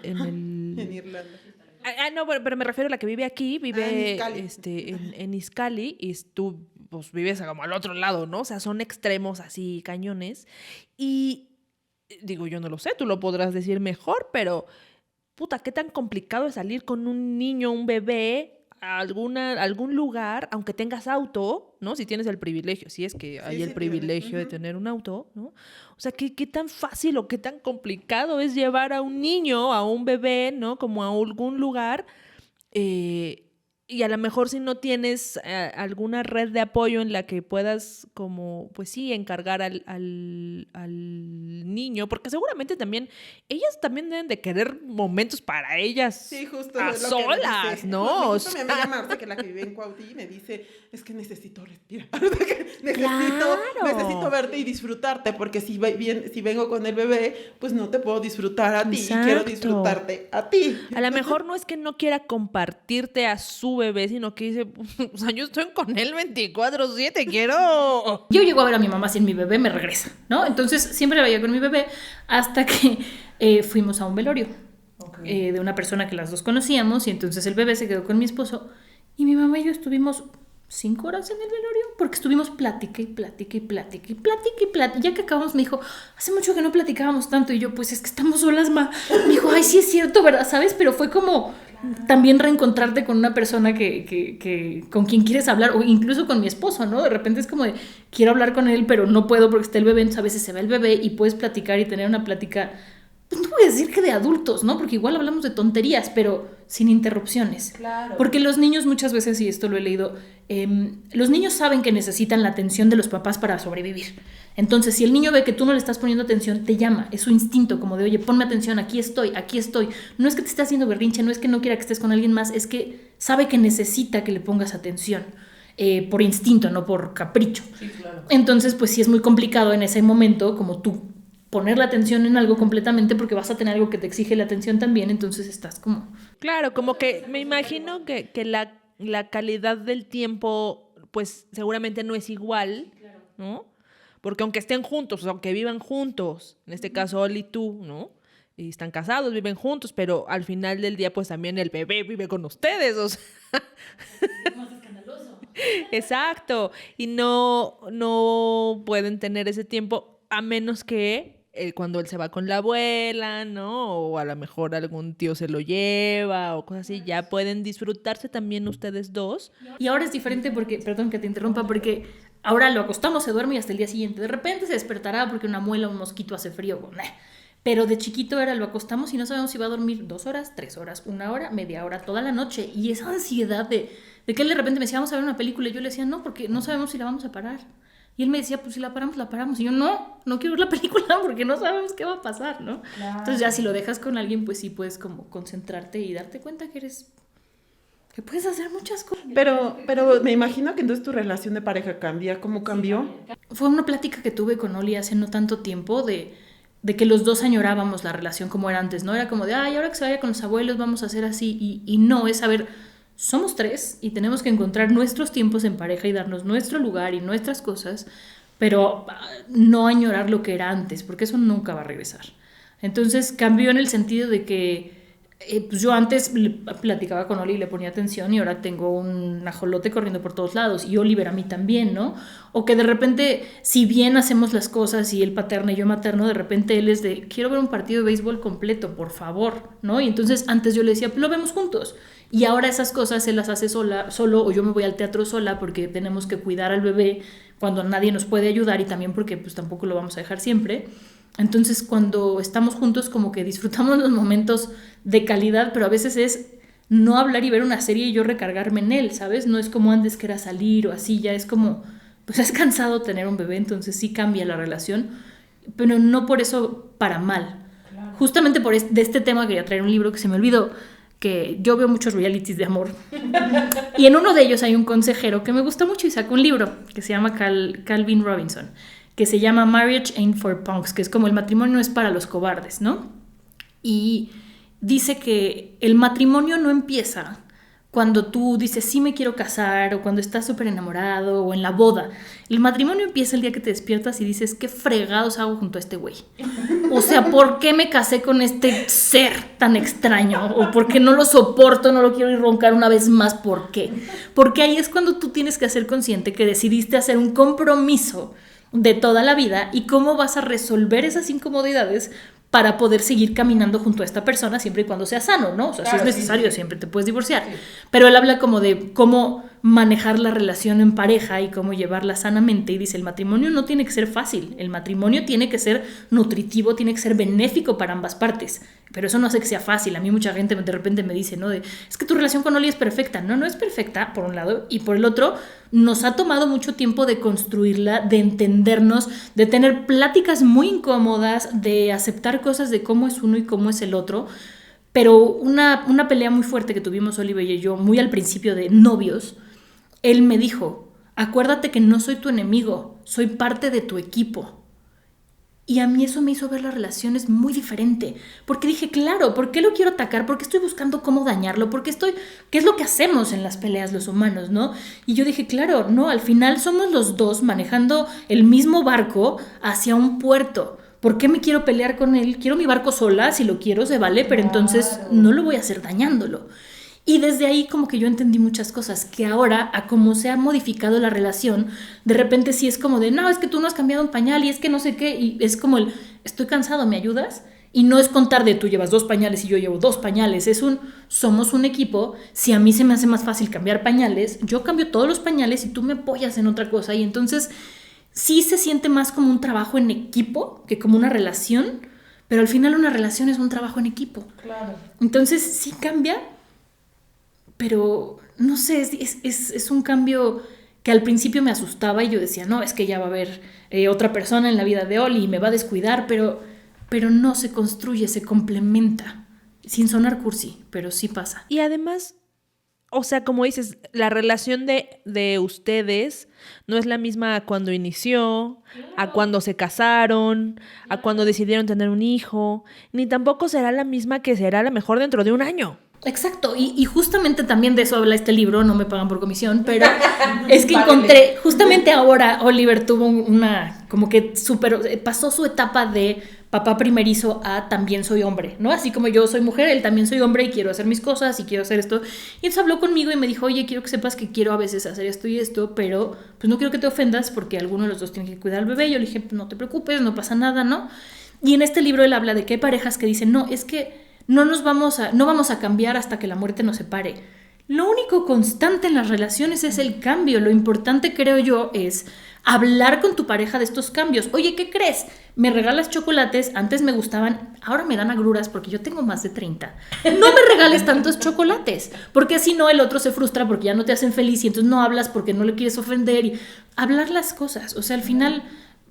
No, pero me refiero a la que vive aquí, vive en Izcalli. en Izcalli y tú pues vives como al otro lado, ¿no? O sea, son extremos así, cañones. Y digo, yo no lo sé, tú lo podrás decir mejor, pero puta, qué tan complicado es salir con un niño, un bebé a algún lugar, aunque tengas auto, ¿no? Si tienes el privilegio, si es que hay el privilegio de tener un auto, ¿no? O sea, qué tan fácil o qué tan complicado es llevar a un niño, a un bebé, ¿no? Como a algún lugar, y a lo mejor si no tienes alguna red de apoyo en la que puedas como, pues sí, encargar al niño, porque seguramente también, ellas también deben de querer momentos para ellas sí, justo a solas, ¿no? Justo mi amiga Marta, que es la que vive en Cuautí, me dice, es que necesito respirar, necesito verte y disfrutarte, porque si vengo con el bebé, pues no te puedo disfrutar a ti, y quiero disfrutarte a ti. A lo mejor no es que no quiera compartirte a su bebé, sino que dice, o sea, yo estoy con él 24/7, quiero... Yo llego a ver a mi mamá sin mi bebé, me regresa, ¿no? Entonces siempre vaya con mi bebé hasta que fuimos a un velorio de una persona que las dos conocíamos y entonces el bebé se quedó con mi esposo y mi mamá y yo estuvimos 5 horas en el velorio porque estuvimos plática y plática y plática y plática y plática. Ya que acabamos me dijo, hace mucho que no platicábamos tanto y yo, pues es que estamos solas, ma. Me dijo, ay, sí es cierto, ¿verdad? ¿Sabes? Pero fue como también reencontrarte con una persona que con quien quieres hablar o incluso con mi esposo, ¿no? De repente es como de, quiero hablar con él, pero no puedo porque está el bebé, entonces a veces se va el bebé y puedes platicar y tener una plática, pues no voy a decir que de adultos, ¿no? Porque igual hablamos de tonterías, pero sin interrupciones. Claro. Porque los niños muchas veces, y esto lo he leído, los niños saben que necesitan la atención de los papás para sobrevivir. Entonces, si el niño ve que tú no le estás poniendo atención, te llama, es su instinto, como de, oye, ponme atención, aquí estoy. No es que te esté haciendo berrinche, no es que no quiera que estés con alguien más, es que sabe que necesita que le pongas atención. Por instinto, no por capricho. Sí, claro. Entonces, pues sí es muy complicado en ese momento, como tú poner la atención en algo completamente porque vas a tener algo que te exige la atención también, entonces estás como... Claro, como que me imagino que la calidad del tiempo, pues seguramente no es igual, ¿no? Porque aunque estén juntos, aunque vivan juntos, en este caso Oli y tú, ¿no? Y están casados, viven juntos, pero al final del día, pues también el bebé vive con ustedes, o sea... Es más escandaloso. Exacto, y no pueden tener ese tiempo a menos que cuando él se va con la abuela, ¿no? O a lo mejor algún tío se lo lleva o cosas así, ya pueden disfrutarse también ustedes dos. Y ahora es diferente porque, perdón que te interrumpa, porque ahora lo acostamos, se duerme y hasta el día siguiente. De repente se despertará porque una muela o un mosquito hace frío. Pero de chiquito era lo acostamos y no sabemos si va a dormir 2 horas, 3 horas, 1 hora, media hora, toda la noche. Y esa ansiedad de que él de repente me decía, vamos a ver una película. Y yo le decía, no, porque no sabemos si la vamos a parar. Y él me decía, pues si la paramos, la paramos. Y yo, no quiero ver la película porque no sabemos qué va a pasar, ¿no? Claro. Entonces ya si lo dejas con alguien, pues sí puedes como concentrarte y darte cuenta que puedes hacer muchas cosas. Pero me imagino que entonces tu relación de pareja cambia. ¿Cómo cambió? Sí, fue una plática que tuve con Oli hace no tanto tiempo de que los dos añorábamos la relación como era antes, ¿no? Era como de, ay, ahora que se vaya con los abuelos vamos a hacer así. Y no, es saber, somos 3 y tenemos que encontrar nuestros tiempos en pareja y darnos nuestro lugar y nuestras cosas, pero no añorar lo que era antes, porque eso nunca va a regresar. Entonces cambió en el sentido de que pues yo antes platicaba con Oli y le ponía atención y ahora tengo un ajolote corriendo por todos lados y Oliver a mí también, ¿no? O que de repente, si bien hacemos las cosas y él paterna y yo materno, de repente él es de, quiero ver un partido de béisbol completo, por favor, ¿no? Y entonces antes yo le decía, pues lo vemos juntos. Y ahora esas cosas él las hace solo o yo me voy al teatro sola porque tenemos que cuidar al bebé cuando nadie nos puede ayudar y también porque pues tampoco lo vamos a dejar siempre. Entonces cuando estamos juntos como que disfrutamos los momentos de calidad, pero a veces es no hablar y ver una serie y yo recargarme en él, ¿sabes? No es como antes que era salir o así, ya es como, pues es cansado tener un bebé, entonces sí cambia la relación, pero no por eso para mal. Claro. Justamente por de este tema quería traer un libro que se me olvidó, que yo veo muchos realities de amor y en uno de ellos hay un consejero que me gusta mucho y sacó un libro que se llama Calvin Robinson, que se llama Marriage Ain't for Punks, que es como el matrimonio no es para los cobardes, ¿no? Y dice que el matrimonio no empieza cuando tú dices, sí me quiero casar, o cuando estás súper enamorado, o en la boda. El matrimonio empieza el día que te despiertas y dices, ¿qué fregados hago junto a este güey? O sea, ¿por qué me casé con este ser tan extraño? O ¿por qué no lo soporto, no lo quiero ir roncar una vez más? ¿Por qué? Porque ahí es cuando tú tienes que ser consciente que decidiste hacer un compromiso de toda la vida y cómo vas a resolver esas incomodidades para poder seguir caminando junto a esta persona siempre y cuando sea sano, ¿no? O sea, claro, si es necesario, sí. Siempre te puedes divorciar. Sí. Pero él habla como de cómo manejar la relación en pareja y cómo llevarla sanamente. Y dice, el matrimonio no tiene que ser fácil. El matrimonio tiene que ser nutritivo, tiene que ser benéfico para ambas partes. Pero eso no hace que sea fácil. A mí mucha gente de repente me dice, ¿no? Es que tu relación con Oli es perfecta. No es perfecta, por un lado. Y por el otro, nos ha tomado mucho tiempo de construirla, de entendernos, de tener pláticas muy incómodas, de aceptar cosas de cómo es uno y cómo es el otro. Pero una pelea muy fuerte que tuvimos Oliver y yo, muy al principio de novios, él me dijo, acuérdate que no soy tu enemigo, soy parte de tu equipo. Y a mí eso me hizo ver las relaciones muy diferente, porque dije, claro, ¿por qué lo quiero atacar? ¿Por qué estoy buscando cómo dañarlo? ¿Qué es lo que hacemos en las peleas los humanos, no? Y yo dije, claro, no, al final somos los dos manejando el mismo barco hacia un puerto. ¿Por qué me quiero pelear con él? Quiero mi barco sola, si lo quiero se vale, pero entonces no lo voy a hacer dañándolo. Y desde ahí como que yo entendí muchas cosas, que ahora, a cómo se ha modificado la relación, de repente sí es como de, no, es que tú no has cambiado un pañal y es que no sé qué, y es como estoy cansado, ¿me ayudas? Y no es contar de tú llevas 2 pañales y yo llevo 2 pañales, somos un equipo, si a mí se me hace más fácil cambiar pañales, yo cambio todos los pañales y tú me apoyas en otra cosa, y entonces sí se siente más como un trabajo en equipo que como una relación, pero al final una relación es un trabajo en equipo. Claro. Entonces sí cambia, pero no sé, es un cambio que al principio me asustaba y yo decía, no, es que ya va a haber otra persona en la vida de Oli y me va a descuidar, pero no se construye, se complementa, sin sonar cursi, pero sí pasa. Y además, o sea, como dices, la relación de ustedes no es la misma a cuando inició, a cuando se casaron, a cuando decidieron tener un hijo, ni tampoco será la misma que será a lo mejor dentro de un año. Exacto, y justamente también de eso habla este libro, no me pagan por comisión, pero es que encontré, justamente ahora Oliver tuvo como que pasó su etapa de papá primerizo a también soy hombre, ¿no? Así como yo soy mujer, él también soy hombre y quiero hacer mis cosas y quiero hacer esto. Y entonces habló conmigo y me dijo, oye, quiero que sepas que quiero a veces hacer esto y esto, pero pues no quiero que te ofendas porque alguno de los dos tiene que cuidar al bebé. Yo le dije, no te preocupes, no pasa nada, ¿no? Y en este libro él habla de que hay parejas que dicen, no, es que no vamos a cambiar hasta que la muerte nos separe. Lo único constante en las relaciones es el cambio. Lo importante, creo yo, es hablar con tu pareja de estos cambios. Oye, ¿qué crees? Me regalas chocolates, antes me gustaban, ahora me dan agruras porque yo tengo más de 30. No me regales tantos chocolates, porque si no el otro se frustra porque ya no te hacen feliz y entonces no hablas porque no le quieres ofender. Y hablar las cosas, o sea, al final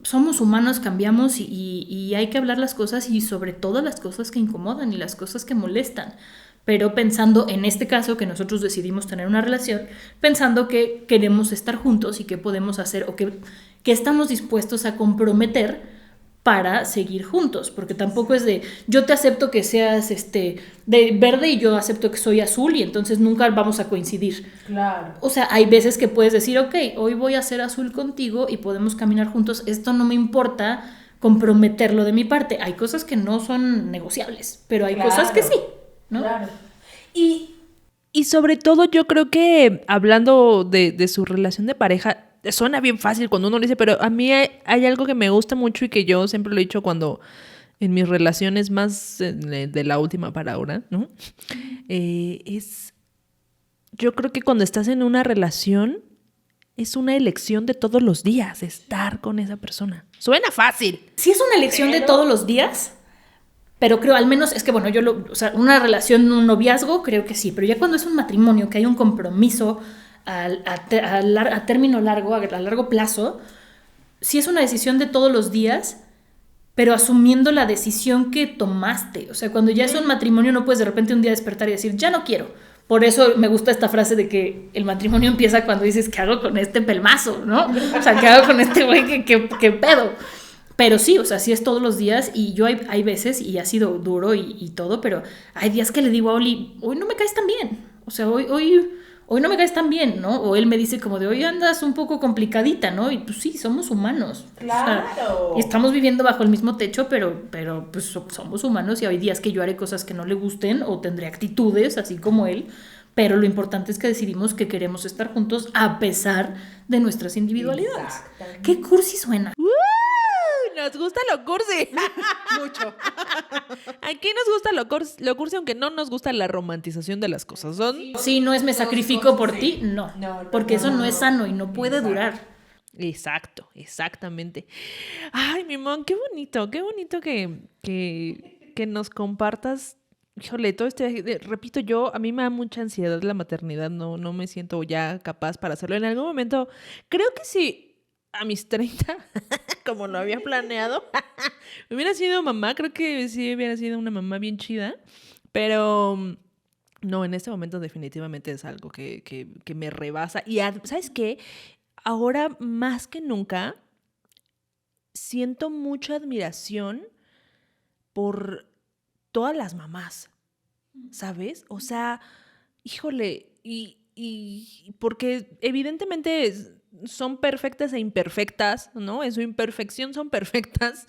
somos humanos, cambiamos y hay que hablar las cosas y sobre todo las cosas que incomodan y las cosas que molestan. Pero pensando en este caso que nosotros decidimos tener una relación, pensando que queremos estar juntos y qué podemos hacer o que estamos dispuestos a comprometer para seguir juntos, porque tampoco es de yo te acepto que seas de verde y yo acepto que soy azul y entonces nunca vamos a coincidir. Claro. O sea, hay veces que puedes decir, ok, hoy voy a ser azul contigo y podemos caminar juntos, esto no me importa comprometerlo de mi parte. Hay cosas que no son negociables, pero hay cosas que sí, ¿no? Claro. Y sobre todo yo creo que hablando de su relación de pareja, suena bien fácil cuando uno lo dice, pero a mí hay algo que me gusta mucho y que yo siempre lo he dicho cuando en mis relaciones más de la última para ahora, ¿no? Yo creo que cuando estás en una relación es una elección de todos los días estar con esa persona. Suena fácil. Sí es una elección de todos los días, pero creo, al menos, es que bueno, o sea, una relación, un noviazgo, creo que sí, pero ya cuando es un matrimonio, que hay un compromiso a término largo, a largo plazo, sí es una decisión de todos los días, pero asumiendo la decisión que tomaste. O sea, cuando ya es un matrimonio no puedes de repente un día despertar y decir, ya no quiero. Por eso me gusta esta frase de que el matrimonio empieza cuando dices, ¿qué hago con este pelmazo? ¿No? O sea, ¿qué hago con este güey? ¿Qué pedo? Pero sí, o sea, sí es todos los días y yo hay veces, y ha sido duro y todo, pero hay días que le digo a Oli, hoy no me caes tan bien. O sea, hoy no me caes tan bien, ¿no? O él me dice como de, hoy andas un poco complicadita, ¿no? Y pues sí, somos humanos. Claro. O sea, y estamos viviendo bajo el mismo techo, pero pues somos humanos y hay días que yo haré cosas que no le gusten o tendré actitudes, así como él. Pero lo importante es que decidimos que queremos estar juntos a pesar de nuestras individualidades. ¿Qué cursi suena? Nos gusta lo cursi. Mucho. Aquí nos gusta lo cursi, aunque no nos gusta la romantización de las cosas. Sí, no es me sacrifico por ti, no. Porque eso no es sano y no puede durar. Exacto, exactamente. Ay, mi mon, qué bonito que nos compartas. Híjole, todo repito, a mí me da mucha ansiedad la maternidad, no me siento ya capaz para hacerlo. En algún momento, creo que sí, a mis 30, como lo había planeado, hubiera sido mamá, creo que sí hubiera sido una mamá bien chida, pero no, en este momento definitivamente es algo que me rebasa. Y ¿sabes qué? Ahora más que nunca siento mucha admiración por todas las mamás, ¿sabes? O sea, híjole, y porque evidentemente son perfectas e imperfectas, ¿no? En su imperfección son perfectas.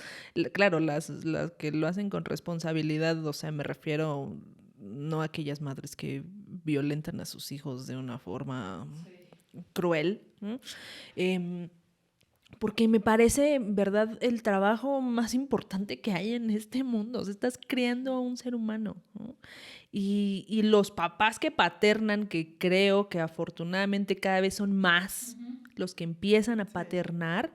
Claro, las que lo hacen con responsabilidad, o sea, me refiero no a aquellas madres que violentan a sus hijos de una forma cruel, ¿no? Porque me parece, en verdad, el trabajo más importante que hay en este mundo. O sea, estás creando a un ser humano, ¿no? Y los papás que paternan, que creo que afortunadamente cada vez son más los que empiezan a paternar,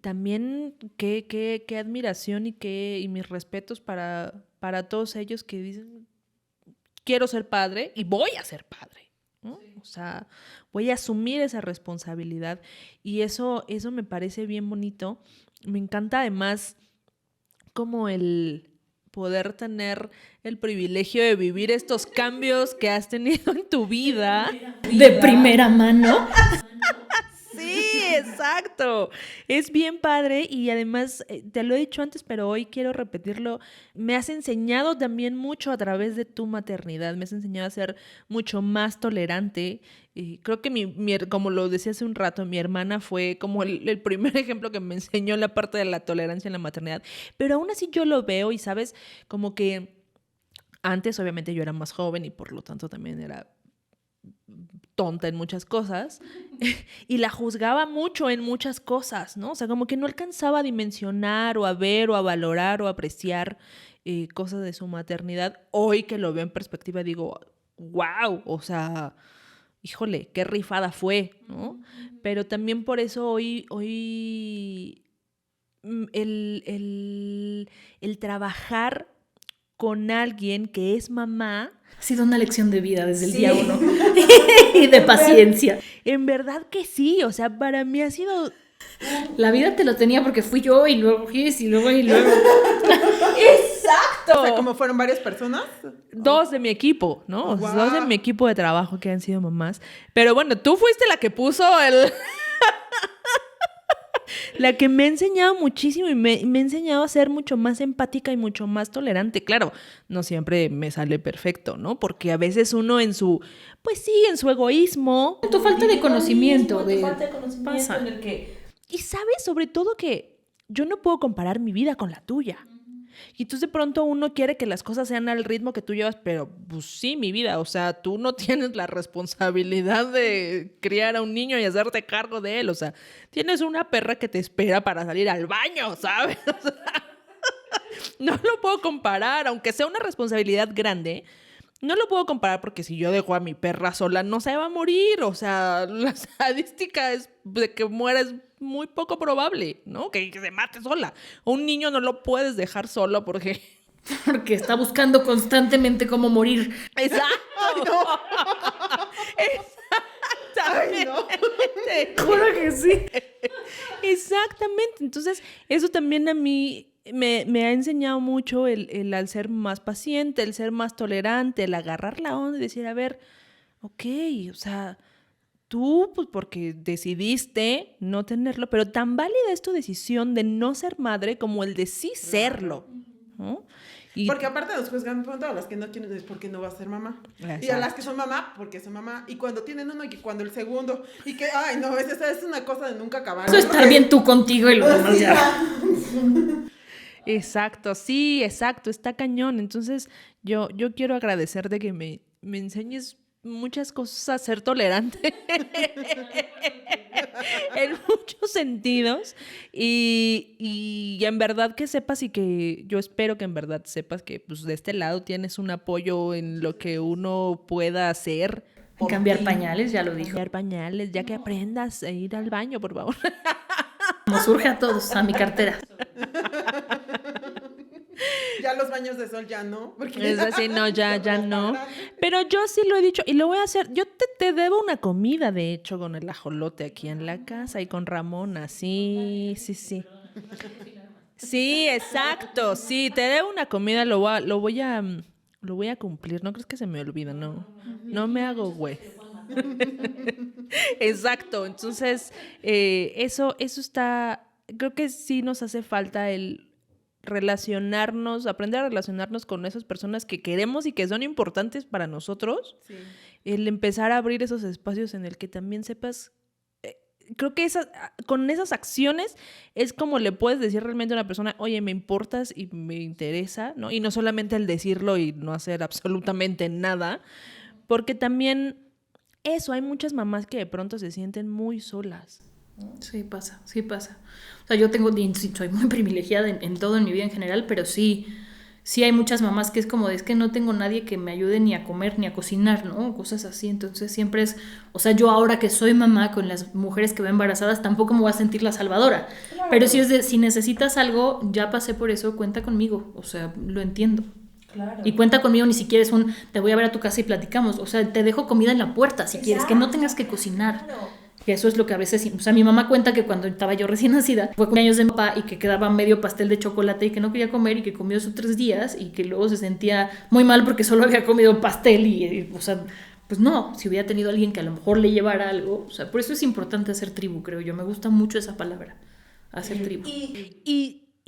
también qué admiración y mis respetos para todos ellos que dicen, quiero ser padre y voy a ser padre, ¿no? O sea, voy a asumir esa responsabilidad y eso me parece bien bonito. Me encanta además como el poder tener el privilegio de vivir estos cambios que has tenido en tu vida. De primera mano. Sí, exacto. Es bien padre y además, te lo he dicho antes, pero hoy quiero repetirlo. Me has enseñado también mucho a través de tu maternidad. Me has enseñado a ser mucho más tolerante. Y creo que como lo decía hace un rato, mi hermana fue como el primer ejemplo que me enseñó la parte de la tolerancia en la maternidad. Pero aún así yo lo veo y, ¿sabes? Como que antes, obviamente, yo era más joven y por lo tanto también era tonta en muchas cosas y la juzgaba mucho en muchas cosas, ¿no? O sea, como que no alcanzaba a dimensionar o a ver o a valorar o a apreciar cosas de su maternidad. Hoy que lo veo en perspectiva digo, wow, o sea, híjole, qué rifada fue, ¿no? Pero también por eso hoy el trabajar con alguien que es mamá Ha sido una lección de vida desde el Sí. día 1 y de paciencia. en verdad que sí, o sea, para mí ha sido... La vida te lo tenía porque fui yo y luego Gis y luego ¡Exacto! O sea, como fueron varias personas. Dos de mi equipo, ¿no? Oh, O sea, wow. dos de mi equipo de trabajo que han sido mamás. Pero bueno, tú fuiste la que puso el... la que me ha enseñado muchísimo y me ha enseñado a ser mucho más empática y mucho más tolerante. Claro, no siempre me sale perfecto, ¿no? Porque a veces uno en su, pues sí, en su egoísmo. tu falta de conocimiento. Tu falta de conocimiento pasa. en el que... Y sabes, sobre todo que yo no puedo comparar mi vida con la tuya. Y entonces de pronto uno quiere que las cosas sean al ritmo que tú llevas, pero pues sí, mi vida, o sea, tú no tienes la responsabilidad de criar a un niño y hacerte cargo de él, o sea, tienes una perra que te espera para salir al baño, ¿sabes? O sea, no lo puedo comparar, aunque sea una responsabilidad grande, no lo puedo comparar porque si yo dejo a mi perra sola no se va a morir, o sea, la estadística es de que muera es muy poco probable, ¿no? Que se mate sola. A un niño no lo puedes dejar solo porque... Porque está buscando constantemente cómo morir. ¡Exacto! Ay, no. Exactamente. Ay, no. Juro que sí. Exactamente. Entonces, eso también a mí me ha enseñado mucho el al ser más paciente, el ser más tolerante, el agarrar la onda y decir, a ver, ok, o sea, tú, pues porque decidiste no tenerlo, pero tan válida es tu decisión de no ser madre como el de sí serlo, ¿no? Y Porque aparte nos juzgan pronto a las que no quieren es porque no va a ser mamá. Exacto. Y a las que son mamá porque son mamá. Y cuando tienen uno y cuando el segundo. Y que, ay, no, esa es una cosa de nunca acabar. Eso estar bien tú contigo y lo demás ya. exacto, sí, exacto, está cañón. Entonces, yo quiero agradecerte que me enseñes muchas cosas a ser tolerante en muchos sentidos y en verdad que sepas y que yo espero que en verdad sepas que pues de este lado tienes un apoyo en lo que uno pueda hacer. por Cambiar ti. pañales, ya lo dijo. Cambiar pañales, ya que aprendas a ir al baño, por favor. Nos surge a todos, a mi cartera. Ya los baños de sol ya no. Porque Es así, no, ya está no. grande. Pero yo sí lo he dicho y lo voy a hacer. Yo te debo una comida, de hecho, con el ajolote aquí en la casa y con Ramona. Sí. Sí, exacto. Sí, te debo una comida, lo voy a cumplir. No crees que se me olvida, no me hago güey. Exacto. Entonces, eso está. Creo que sí nos hace falta el aprender a relacionarnos con esas personas que queremos y que son importantes para nosotros, Sí. el empezar a abrir esos espacios en el que también sepas, creo que con esas acciones es como le puedes decir realmente a una persona, oye, me importas y me interesa, ¿no? Y no solamente el decirlo y no hacer absolutamente nada, porque también eso, hay muchas mamás que de pronto se sienten muy solas. Sí pasa. O sea, yo soy muy privilegiada en todo en mi vida en general, pero sí hay muchas mamás que es como, es que no tengo nadie que me ayude ni a comer ni a cocinar, ¿no? Cosas así, entonces siempre es, o sea, yo ahora que soy mamá con las mujeres que veo embarazadas, tampoco me voy a sentir la salvadora, claro. Pero si necesitas algo, ya pasé por eso, cuenta conmigo, o sea, lo entiendo. Claro. Y cuenta conmigo, ni siquiera es te voy a ver a tu casa y platicamos, o sea, te dejo comida en la puerta si quieres, que no tengas que cocinar. Claro. Que eso es lo que a veces, o sea, mi mamá cuenta que cuando estaba yo recién nacida, fue cumpleaños de mi papá y que quedaba medio pastel de chocolate y que no quería comer y que comió esos 3 días y que luego se sentía muy mal porque solo había comido pastel y o sea, pues no, si hubiera tenido alguien que a lo mejor le llevara algo, o sea, por eso es importante hacer tribu, creo yo, me gusta mucho esa palabra, hacer tribu.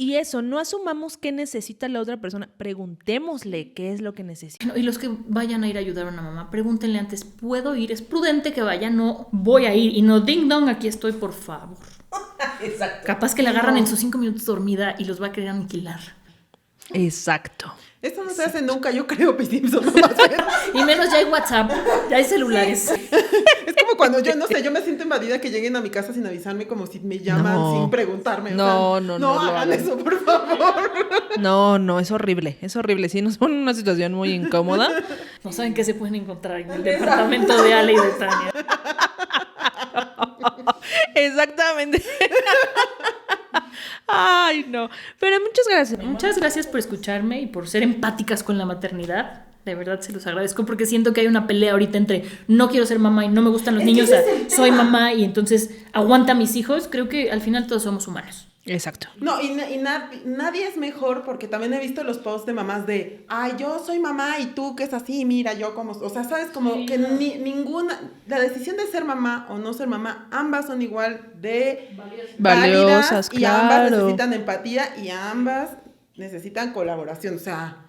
Y eso, no asumamos qué necesita la otra persona, preguntémosle qué es lo que necesita. Bueno, y los que vayan a ir a ayudar a una mamá, pregúntenle antes, ¿puedo ir? Es prudente que vaya, no voy a ir y no ding dong, aquí estoy, por favor. Exacto. Capaz que la agarran en sus 5 minutos dormida y los va a querer aniquilar. Exacto. Esto no se hace nunca, yo creo, mis Simpson, no más ver. Y menos ya hay WhatsApp, ya hay celulares. Es como cuando yo, no sé, yo me siento invadida que lleguen a mi casa sin avisarme, como si me llaman sin preguntarme. No hagan eso, por favor. No, es horrible. Sí, nos pone en una situación muy incómoda. No saben qué se pueden encontrar en el departamento de Ale y de Tania. Exactamente. Ay, no. Pero muchas gracias. Muchas gracias por escucharme y por ser empáticas con la maternidad. De verdad se los agradezco porque siento que hay una pelea ahorita entre no quiero ser mamá y no me gustan los niños, soy mamá y entonces aguanta a mis hijos. Creo que al final todos somos humanos. Exacto. No, y nadie es mejor, porque también he visto los posts de mamás de, ay, yo soy mamá y tú que es así, mira, yo como, o sea, sabes, como sí, que ninguna, la decisión de ser mamá o no ser mamá, ambas son igual de valiosas, y claro. Ambas necesitan empatía y ambas necesitan colaboración, o sea,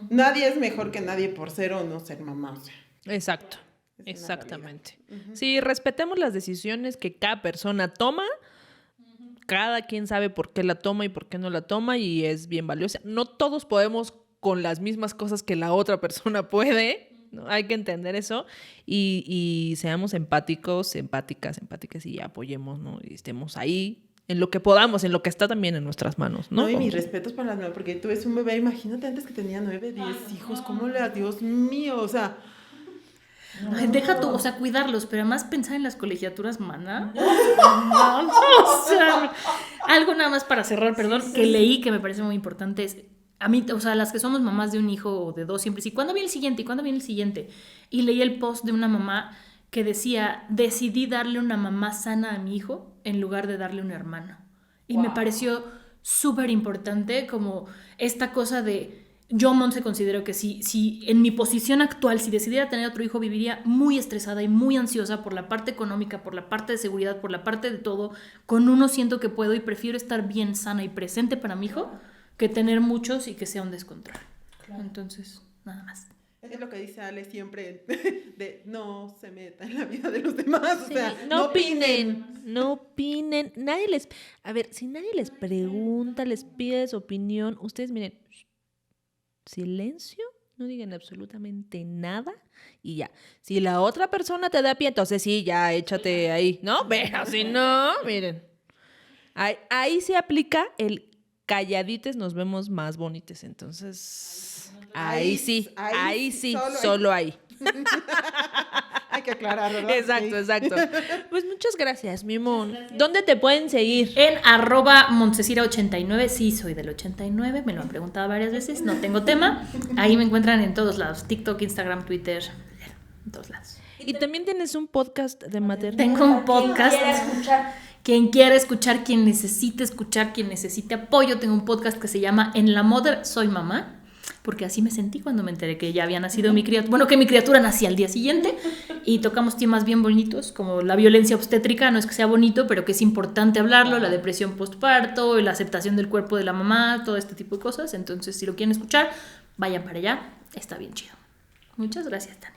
nadie es mejor que nadie por ser o no ser mamá, o sea. Exacto, exactamente. Sí, respetemos las decisiones que cada persona toma. Cada quien sabe por qué la toma y por qué no la toma y es bien valiosa. No todos podemos con las mismas cosas que la otra persona puede, ¿no? Hay que entender eso y seamos empáticas y apoyemos, ¿no? Y estemos ahí en lo que podamos, en lo que está también en nuestras manos, ¿no? No, y mis respetos para las nuevas, porque tú ves un bebé, imagínate antes que tenía 9, 10 hijos, ¿cómo le da? Dios mío, o sea... Ay, deja tú, o sea, cuidarlos, pero además pensar en las colegiaturas, mana. No, o sea, algo nada más para cerrar, perdón, que leí que me parece muy importante es, a mí, o sea, las que somos mamás de un hijo o de dos siempre, sí, ¿cuándo viene el siguiente? ¿Y cuándo viene el siguiente? Y leí el post de una mamá que decía, decidí darle una mamá sana a mi hijo en lugar de darle un hermano. Y me pareció súper importante como esta cosa de... Yo, Monse, considero que si en mi posición actual, si decidiera tener otro hijo, viviría muy estresada y muy ansiosa por la parte económica, por la parte de seguridad, por la parte de todo. Con uno siento que puedo y prefiero estar bien sana y presente para mi hijo que tener muchos y que sea un descontrol. Claro. Entonces, nada más. Es lo que dice Ale siempre, de no se meta en la vida de los demás, sí, o sea, no opinen, nadie les... A ver, si nadie les pregunta, les pide su opinión, ustedes miren... Silencio, no digan absolutamente nada y ya. Si la otra persona te da pie, entonces sí, ya échate ahí, ¿no? Pero si no, miren. Ahí se aplica el calladites nos vemos más bonites. Entonces, ahí sí, solo ahí. Hay que aclarar, ¿verdad? Exacto. Pues muchas gracias, mi mon. ¿Dónde te pueden seguir? En @Montesira89. Sí, soy del 89. Me lo han preguntado varias veces. No tengo tema. Ahí me encuentran en todos lados. TikTok, Instagram, Twitter. En todos lados. Y también tienes un podcast de maternidad. Tengo un podcast. Quien quiera escuchar, quien necesite escuchar, quien necesite apoyo. Tengo un podcast que se llama En la Mother Soy Mamá. Porque así me sentí cuando me enteré que ya había nacido mi criatura. Bueno, que mi criatura nacía al día siguiente. Y tocamos temas bien bonitos, como la violencia obstétrica. No es que sea bonito, pero que es importante hablarlo. La depresión postparto, la aceptación del cuerpo de la mamá, todo este tipo de cosas. Entonces, si lo quieren escuchar, vayan para allá. Está bien chido. Muchas gracias, Tania.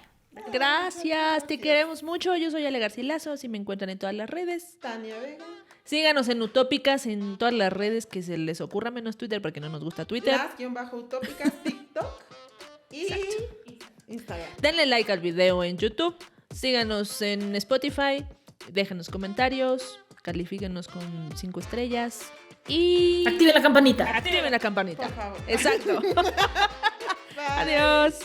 Gracias, te queremos mucho. Yo soy Ale Garcilaso, si me encuentran en todas las redes. Tania Vega. Síganos en Utópicas en todas las redes que se les ocurra, menos Twitter porque no nos gusta Twitter. _Utópicas, TikTok y Instagram. Denle like al video en YouTube, síganos en Spotify, déjenos comentarios, califíquenos con 5 estrellas y... Activen la campanita. Activen la campanita. Por favor. Exacto. Adiós.